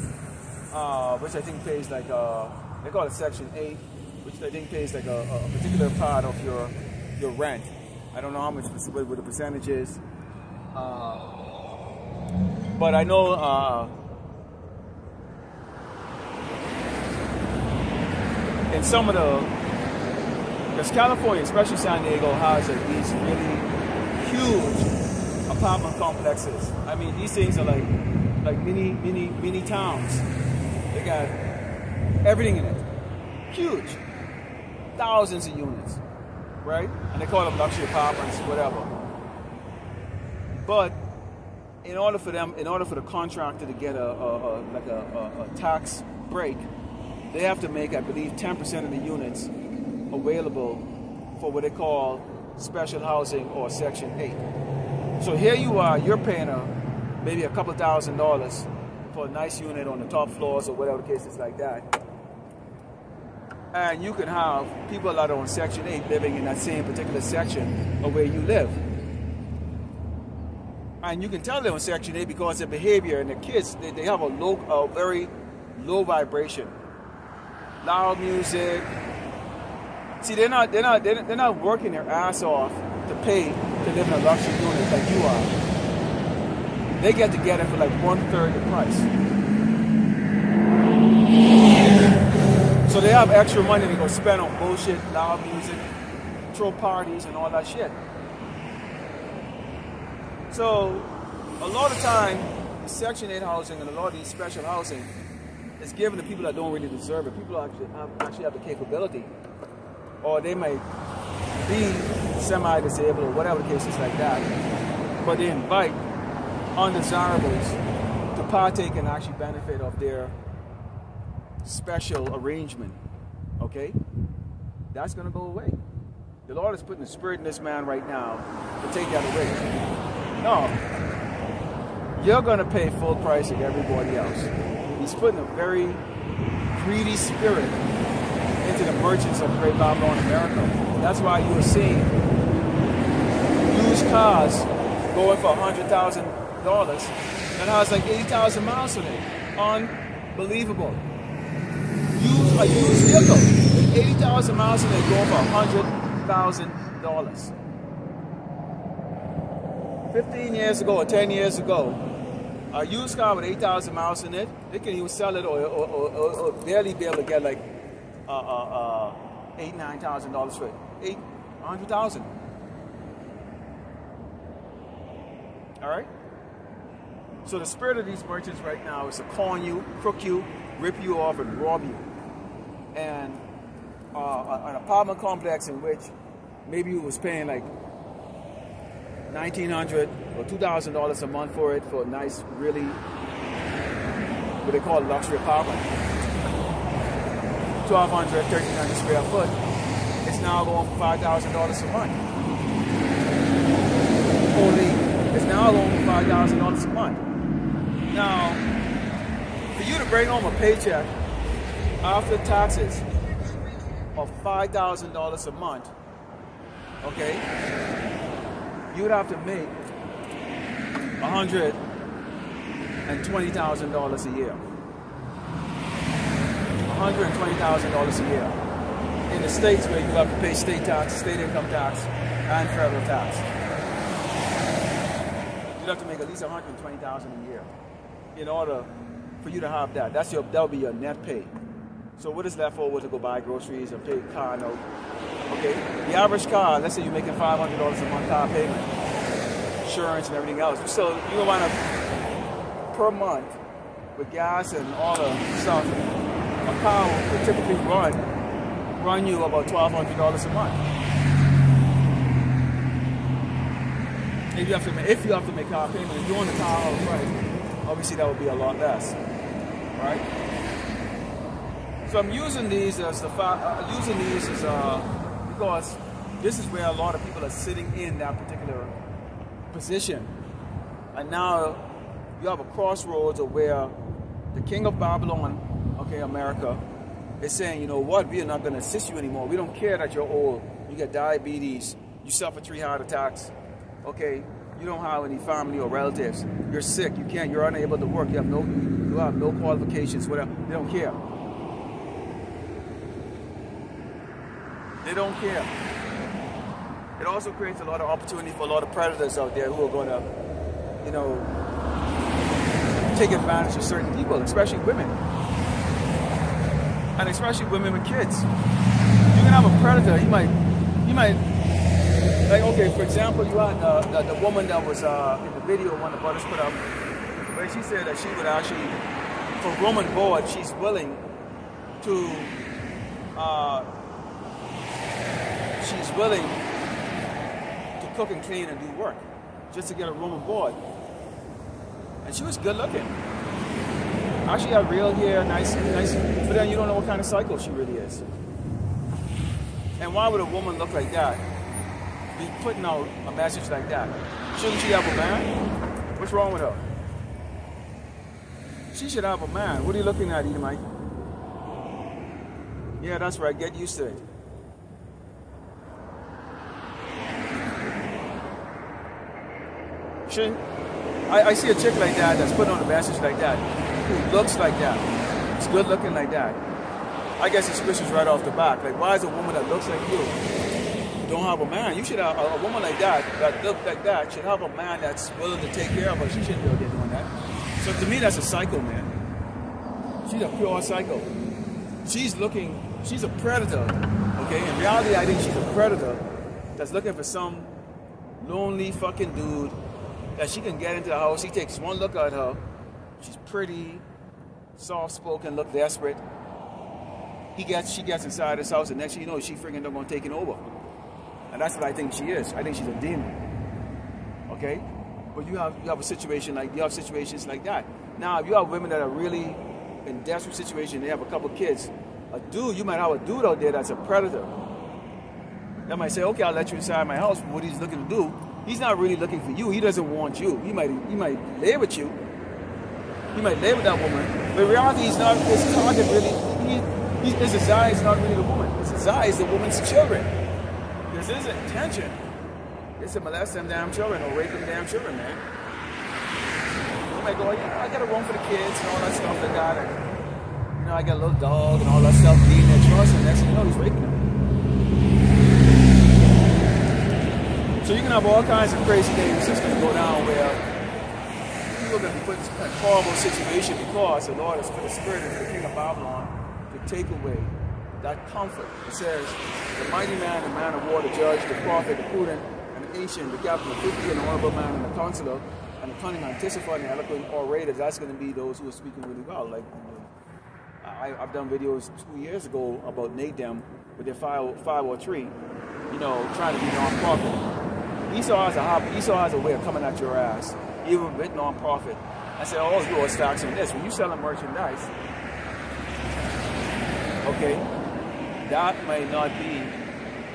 Speaker 1: which I think pays like, they call it Section 8, which I think pays like a particular part of your rent. I don't know how much, what the percentage is. But I know in some of the, because California, especially San Diego, has like these really huge apartment complexes. I mean, these things are like mini towns. They got everything in it. Huge. Thousands of units, right? And they call them luxury apartments, whatever. But in order for the contractor to get a tax break, they have to make, I believe, 10% of the units available for what they call special housing or Section 8. So here you are, you're paying maybe a couple $1,000s for a nice unit on the top floors or whatever the case is like that. And you can have people that are on Section 8 living in that same particular section of where you live. And you can tell they're on Section 8 because their behavior and their kids, they have a very low vibration. Loud music. See, they're not working their ass off to pay to live in a luxury unit like you are. They get to get it for like 1/3 the price. So they have extra money to go spend on bullshit, loud music, throw parties and all that shit. So a lot of time, the Section 8 housing and a lot of these special housing is given to people that don't really deserve it. People actually have the capability, or they may be semi-disabled or whatever the case is like that, but they invite undesirables to partake and actually benefit of their special arrangement. Okay? That's going to go away. The Lord is putting the Spirit in this man right now to take that away. No. You're going to pay full price like everybody else. He's putting a very greedy spirit into the merchants of Great Babylon, America. That's why you are seeing cars going for $100,000 that has like 80,000 miles on it. Unbelievable. A used vehicle with 80,000 miles on it going for $100,000. 15 years ago or 10 years ago, a used car with 8,000 miles in it, they can even sell it or barely be able to get like $8,000-9,000 for it. $100,000. All right? So the spirit of these merchants right now is to con you, crook you, rip you off, and rob you. And an apartment complex in which maybe you was paying like $1,900 or $2,000 a month for it, for a nice, really, what they call a luxury apartment. 1,200, 1,300 square foot. It's now going for $5,000 a month. It's now going for $5,000 a month. Now, for you to bring home a paycheck after taxes of $5,000 a month, okay, you would have to make $120,000 a year. $120,000 a year. In the states where you have to pay state tax, state income tax, and federal tax. You'd have to make at least $120,000 a year in order for you to have that. That'll be your net pay. So what is left over to go buy groceries and pay car note? Okay, the average car, let's say you're making $500 a month car payment, insurance and everything else. So you will wind up per month with gas and all the stuff. A car will typically run you about $1,200 a month. If you have to make car payment, if you own the car outright, obviously that would be a lot less, right? So I'm using these as because this is where a lot of people are sitting in that particular position, and now you have a crossroads of where the king of Babylon, okay, America, is saying, you know what, we are not going to assist you anymore. We don't care that you're old, you get diabetes, you suffer 3 heart attacks, okay, you don't have any family or relatives, you're sick, you're unable to work, you have no qualifications, whatever. They don't care. They don't care. It also creates a lot of opportunity for a lot of predators out there who are going to, you know, take advantage of certain people, especially women. And especially women with kids. You can have a predator, he might, like, okay, for example, you had the woman that was in the video one of the brothers put up, where she said that she would actually, for room and board, she's willing to, cook and clean and do work, just to get a room and board. And she was good looking. Actually had real hair, nice, but then you don't know what kind of cycle she really is. And why would a woman look like that be putting out a message like that? Shouldn't she have a man? What's wrong with her? She should have a man. What are you looking at, Edomite? Yeah, that's right. Get used to it. I see a chick like that that's putting on a message like that, who looks like that, is good looking like that. I guess it switches right off the back. Like, why is a woman that looks like you don't have a man? You should have a woman like that looks like that should have a man that's willing to take care of her. She shouldn't be able to doing that. So to me, that's a psycho, man. She's a pure psycho. She's a predator. Okay, in reality, I think she's a predator that's looking for some lonely fucking dude that she can get into the house. He takes one look at her. She's pretty, soft-spoken, look desperate. She gets inside his house, and next thing you know, she freaking going to take it over. And that's what I think she is. I think she's a demon. Okay? But you have situations like that. Now, if you have women that are really in desperate situation, they have a couple kids. You might have a dude out there that's a predator. That might say, okay, I'll let you inside my house. What he's looking to do, he's not really looking for you. He doesn't want you. He might lay with you. He might lay with that woman. But in reality, he's not, his target really, his desire is not really the woman. His desire is the woman's children. Because his intention It's to molest them damn children or rape them damn children, man. You might go, yeah, I got a room for the kids and all that stuff like that. And, you know, I got a little dog and all that stuff being their trust, and next thing you know, he's raping them. So you can have all kinds of crazy things that's going to go down where people are going to be put in a horrible situation because the Lord has put a spirit into the king of Babylon to take away that comfort. It says, the mighty man, the man of war, the judge, the prophet, the prudent, and the ancient, the captain of 50, and the honorable man, and the counselor, and the cunning, anticipating, and eloquent orators, that's going to be those who are speaking really well. Like, I've done videos 2 years ago about Nadem with their 503, you know, trying to be non-profit. Esau has a way of coming at your ass, even with non-profit. I said, all you are stocks on this. When you selling merchandise, okay, that might not be,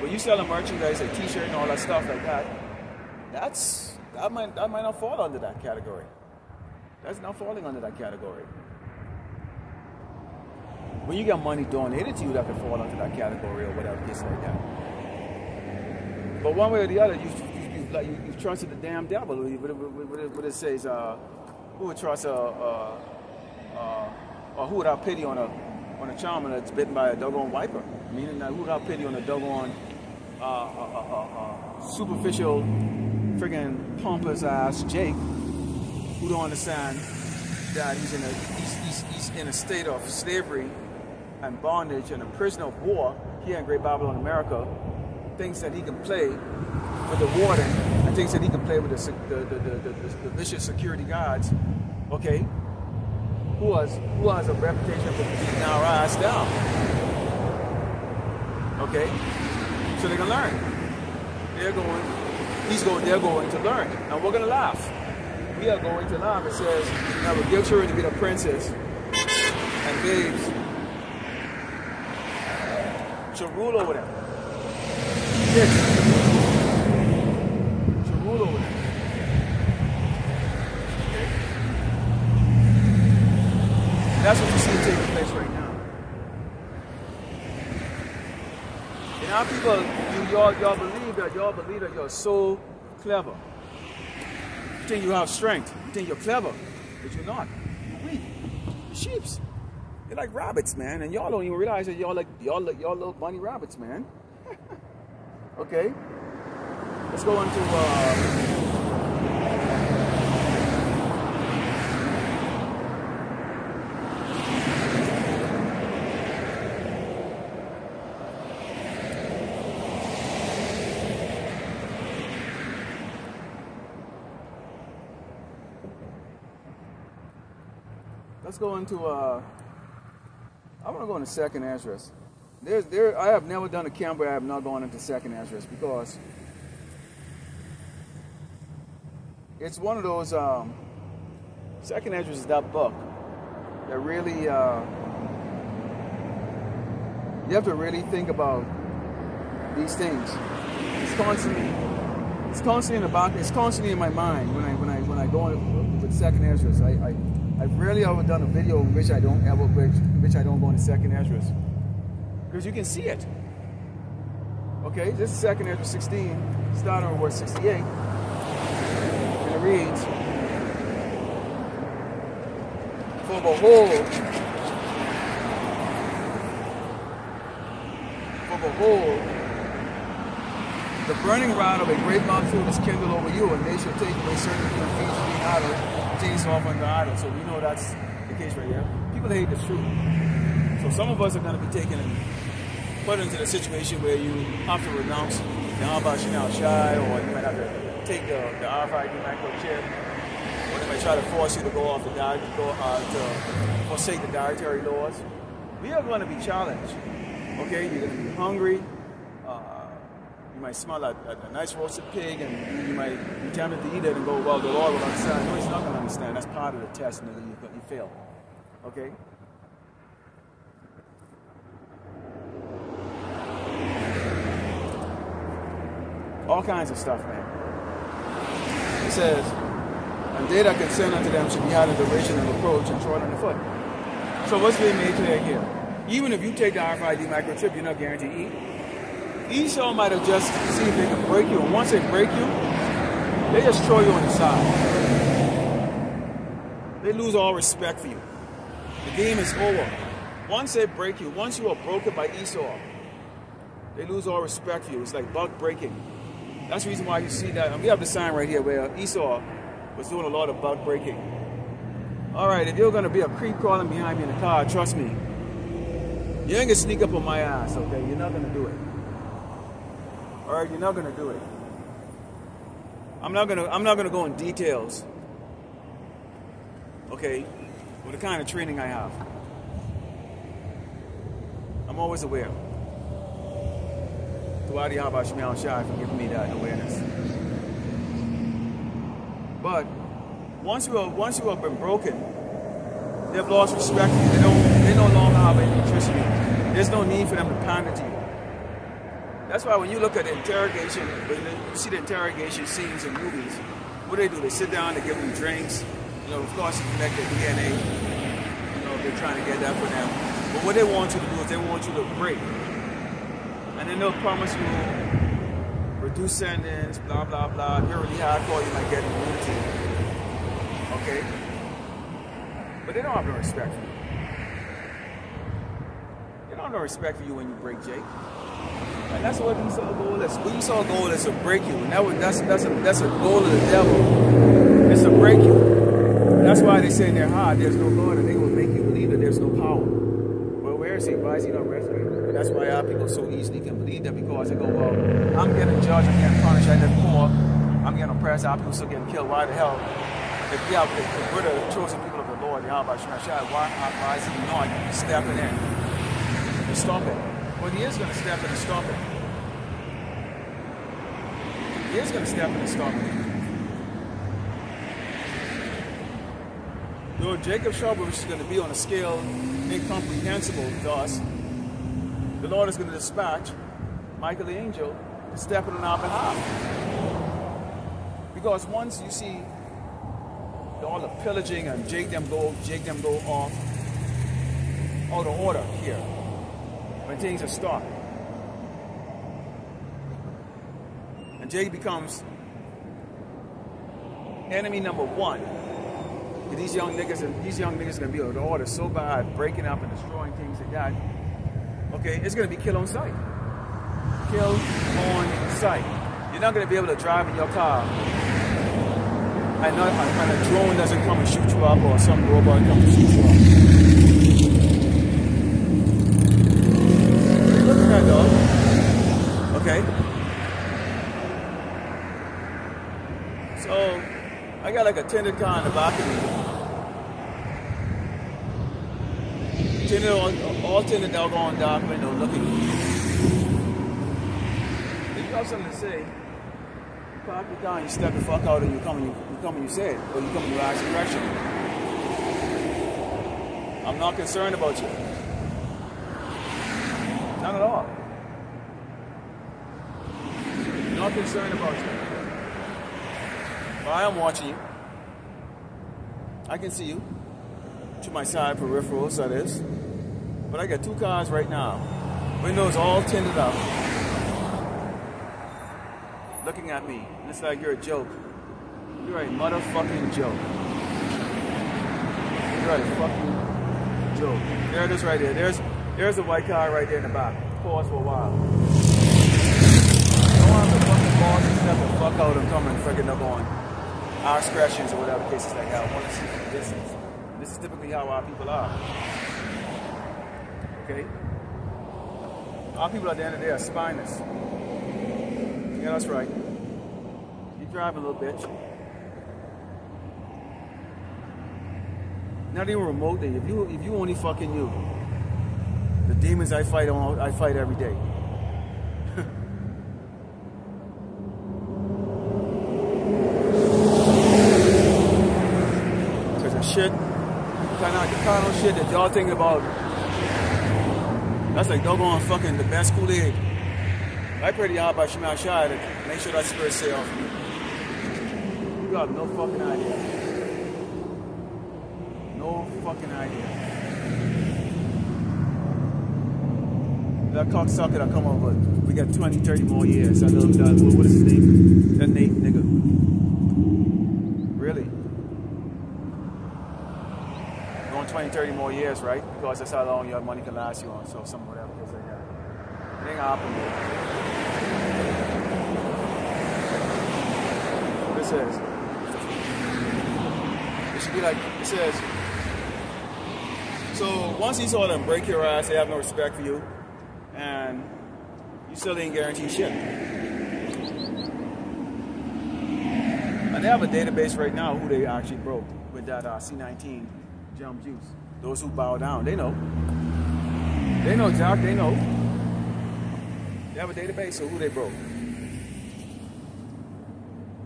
Speaker 1: when you selling merchandise, like t-shirt and all that stuff like that, that might not fall under that category. That's not falling under that category. When you get money donated to you, that could fall under that category or whatever, just like that. But one way or the other, you've trusted the damn devil. What it says, who would trust or who would have pity on a charmer that's bitten by a doggone viper? Meaning that who would have pity on a doggone superficial, friggin' pompous ass Jake who don't understand that he's in a state of slavery and bondage and a prisoner of war here in Great Babylon, America, thinks that he can play with the warden and thinks that he can play with the vicious security guards, okay, who has a reputation for beating our ass down, okay? So they're going to learn. They're going to learn. And we're going to laugh. We are going to laugh. It says, now we'll give children to be the princess and babes to rule over them. Kids to rule over them. Okay? That's what you see taking place right now. And now people, y'all believe that you're so clever. You think you have strength. You think you're clever, but you're not. You're weak. You're sheeps. You're like rabbits, man, and y'all don't even realize that y'all little bunny rabbits, man. Okay, let's go into I want to go into second address. I have never done a camp where I have not gone into second address because it's one of those second address is that book that really you have to really think about these things. It's constantly in my mind when I go with second address. I've rarely ever done a video in which I don't go into second address. Because you can see it. Okay, this is second address 16, starting on verse 68. And it reads, for behold, the burning rod of a great multitude is kindled over you, and they shall take away certain of your feet being idle, taste off under idol. So we know that's the case right here. People hate the truth. So some of us are going to be taken and put into the situation where you have to renounce the Abba Shinal Shai, or you might have to take the RFID microchip, or they might try to force you to go off the diet, to forsake the dietary laws. We are going to be challenged. Okay, you're going to be hungry. You might smell a nice roasted pig, and you might be tempted to eat it and go, well, the Lord will understand. No, He's not going to understand. That's part of the test, nigga. You fail. Okay? All kinds of stuff, man. It says, and they that consent unto them should be had in derision and reproach and trod on the foot. So what's being made clear here? Even if you take the RFID microchip, you're not guaranteed to eat. Esau might have just seen if they can break you, and once they break you, they just throw you on the side. They lose all respect for you. The game is over. Once they break you, once you are broken by Esau, they lose all respect for you. It's like bug breaking. That's the reason why you see that. And we have the sign right here where Esau was doing a lot of bug breaking. All right, if you're going to be a creep crawling behind me in the car, trust me, you ain't going to sneak up on my ass, okay? You're not going to do it. All right, you're not going to do it. I'm not going to go in details, okay, with the kind of training I have. I'm always aware. Tawadi Haba Shmiel Shai for giving me that awareness. But once you have been broken, they've lost respect for you. They no longer have any interest in you. There's no need for them to pander to you. That's why when you look at the interrogation, when you see the interrogation scenes in movies, what do? They sit down, they give them drinks. You know, of course, you collect their DNA. You know, they're trying to get that for them. But what they want you to do is they want you to break. And then they'll promise you reduce sentence, blah, blah, blah. If you're really hardcore, you might get immunity. Okay? But they don't have no respect for you. They don't have no respect for you when you break Jake. And that's what Esau's goal is. What Esau's goal is to break you. And that's a goal of the devil. It's to break you. And that's why they say in their heart, there's no God, and they will make you believe that there's no power. Well, where is he? Why is he not resurrected? And that's why our people so easily can believe that, because they go, well, I'm getting judged, I'm getting punished, I live poor, I'm getting oppressed, our people still getting killed. Why the hell? If we're the chosen people of the Lord, why is he not stepping in and stop it? Well, he is going to step in and stop it. He is going to step in and stop it. Though Jacob's trouble, which is going to be on a scale incomprehensible to us, the Lord is going to dispatch Michael the angel to step in on our behalf. Because once you see all the pillaging and Jake them go off, out of order here, when things are stopped, and Jake becomes enemy number one. These young niggas are gonna be out of order so bad, breaking up and destroying things like that. Okay, it's gonna be kill on sight. Kill on sight. You're not gonna be able to drive in your car and a drone doesn't come and shoot you up, or some robot comes and shoot you up. Look at that, dog. Okay. So I got like a tinted car in the back of me. All tinted, doggone dark window looking. If you have something to say, you park your car and you step the fuck out and you come and you say it, or you come and you ask a question. I'm not concerned about you. Not at all. Not concerned about you. But I am watching you. I can see you. To my side peripherals, that is. But I got two cars right now. Windows all tinted up. Looking at me. And it's like you're a joke. You're a motherfucking joke. You're a fucking joke. There it is right there. There's the white car right there in the back. Pause for a while. Don't have to fucking pause and step the fuck out and come and fucking up on our scratches or whatever cases like that. I want to see from a distance. This is typically how our people are. Okay? Our people at the end of the day are spineless. Yeah, that's right. Keep driving, little bitch. Not even remotely. If you only fucking knew the demons I fight every day. Because of shit. The kind of shit that y'all thinking about, that's like doggone fucking the best Kool-Aid. I pray to y'all by Shema Shai to make sure that spirit stay off me. You got no fucking idea. No fucking idea. that cocksucker that come over, we got 20, 30 more years. I love that. What is his name? That Nate nigga. Really? Going 20, 30 more years, right? Because that's how long your money can last you on. So some whatever things like that. It ain't gonna happen, man. What it says? It should be like, it says, so once you saw them break your ass, they have no respect for you, and you still ain't guaranteed shit. And they have a database right now who they actually broke with that C19 jump juice. Those who bow down, they know. They know, Jack, they know. They have a database of who they broke.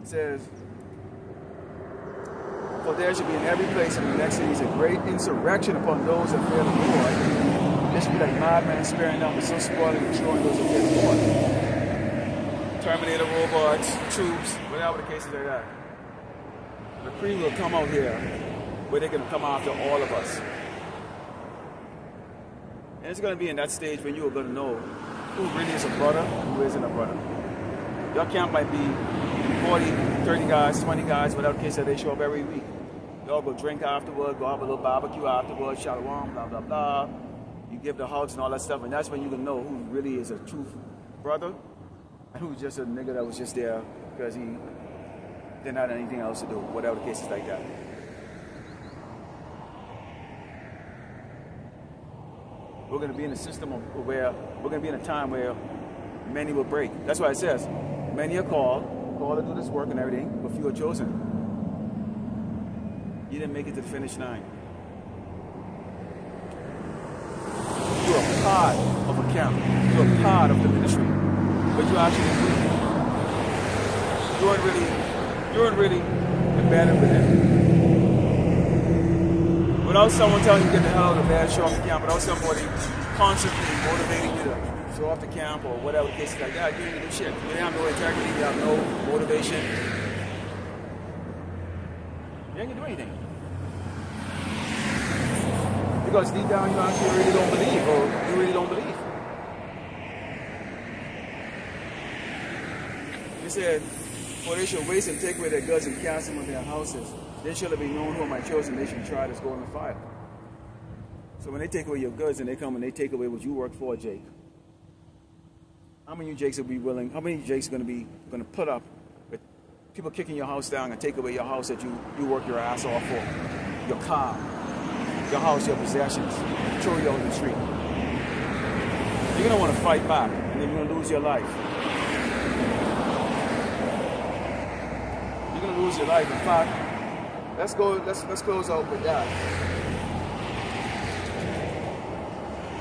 Speaker 1: It says, for there should be in every place in the next cities a great insurrection upon those that fear the Lord. There should be like madmen sparing them, but so spoiling and destroying those that fear the Lord. Terminator robots, troops, whatever the cases are that. The Kree will come out here where they can come after all of us. And it's going to be in that stage when you are going to know who really is a brother and who isn't a brother. Your camp might be 40, 30 guys, 20 guys, whatever the case that they show up every week. Y'all go drink afterward, go have a little barbecue afterward, shalom, blah, blah, blah. You give the hugs and all that stuff, and that's when you can know who really is a true brother and who's just a nigga that was just there because he didn't have anything else to do, whatever the case is like that. We're going to be in a system where we're going to be in a time where many will break. That's why it says, many are called to do this work and everything, but few are chosen. You didn't make it to the finish line. You're a part of a camp. You're a part of the ministry. But you actually you weren't really embedded with it. Without someone telling you to get the hell out of bed, show up the camp, without somebody constantly motivating you to show up the camp or whatever the case is like that, you ain't gonna do shit. You have no integrity, you have no motivation. You ain't gonna do anything. Because deep down you actually really don't believe, or you really don't believe. He said, for they shall waste and take away their goods and cast them on their houses. Then shall it be known who are my chosen, they shall be tried as gold in the fire. So when they take away your goods and they come and they take away what you worked for, Jake, how many of you Jakes will be willing, how many of you Jakes are going to put up with people kicking your house down and take away your house that you work your ass off for, your car, your house, your possessions, throw you out in the street? You're going to want to fight back, and then you're going to lose your life. You're going to lose your life. In fact, let's close out with that.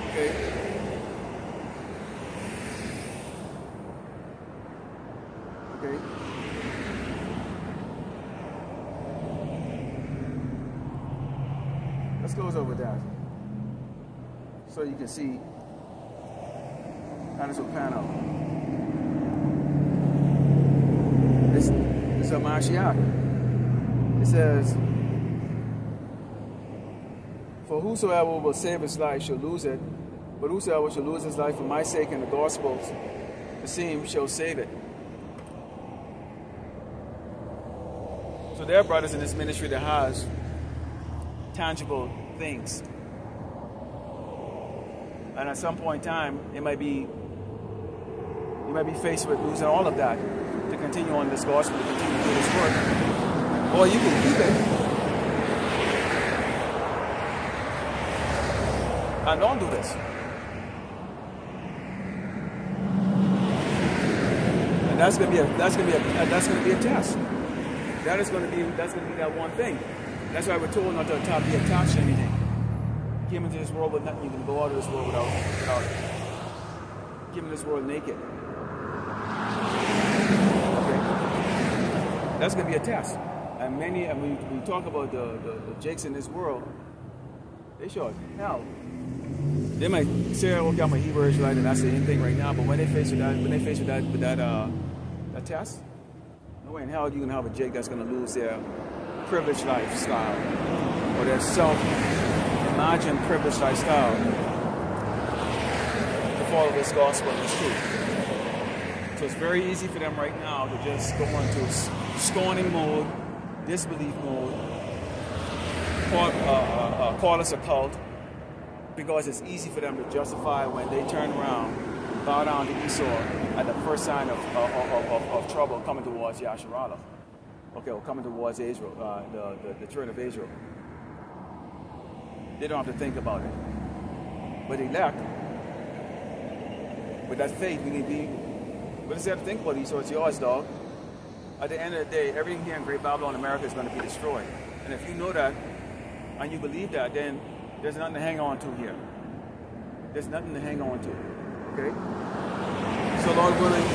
Speaker 1: Okay. Okay. Let's close over that so you can see how this will pan out. This is a Mashiach. It says, for whosoever will save his life shall lose it, but whosoever shall lose his life for my sake and the gospel's, the same shall save it. So there are brothers in this ministry that has tangible things. And at some point in time, you might be faced with losing all of that to continue on this gospel, to continue to do this work. Or you can keep it and don't do this. And that's gonna be a test. That's gonna be that one thing. That's why we're told not to be attached to anything. You came into this world with nothing, you can go out of this world without it. You came into this world naked. Okay. That's gonna be a test. And we talk about the Jakes in this world, they sure as hell. They might say, okay, I'm a Hebrew Israelite and that's the end thing right now, but when they face with that test, no way in hell are you gonna have a Jake that's gonna lose their privileged lifestyle or their self-imagined privileged lifestyle to follow this gospel and this truth. So it's very easy for them right now to just go into scorning mode, disbelief mode, call us a cult, because it's easy for them to justify when they turn around, bow down to Esau at the first sign of trouble coming towards Yasharallah. Okay, or coming towards Israel, the children of Israel. They don't have to think about it. But elect, with that faith, we need to be. What does he have to think about Esau? It's yours, dog. At the end of the day, everything here in Great Babylon, America, is going to be destroyed. And if you know that, and you believe that, then there's nothing to hang on to here. There's nothing to hang on to. Okay? So, Lord willing,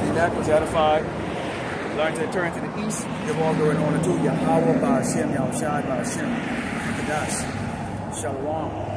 Speaker 1: the elect was edified. Learn to turn to the east. Give all glory and honor to Yahweh, Ba'ashem, Yahushai, Ba'ashem, Kadash, Shalom.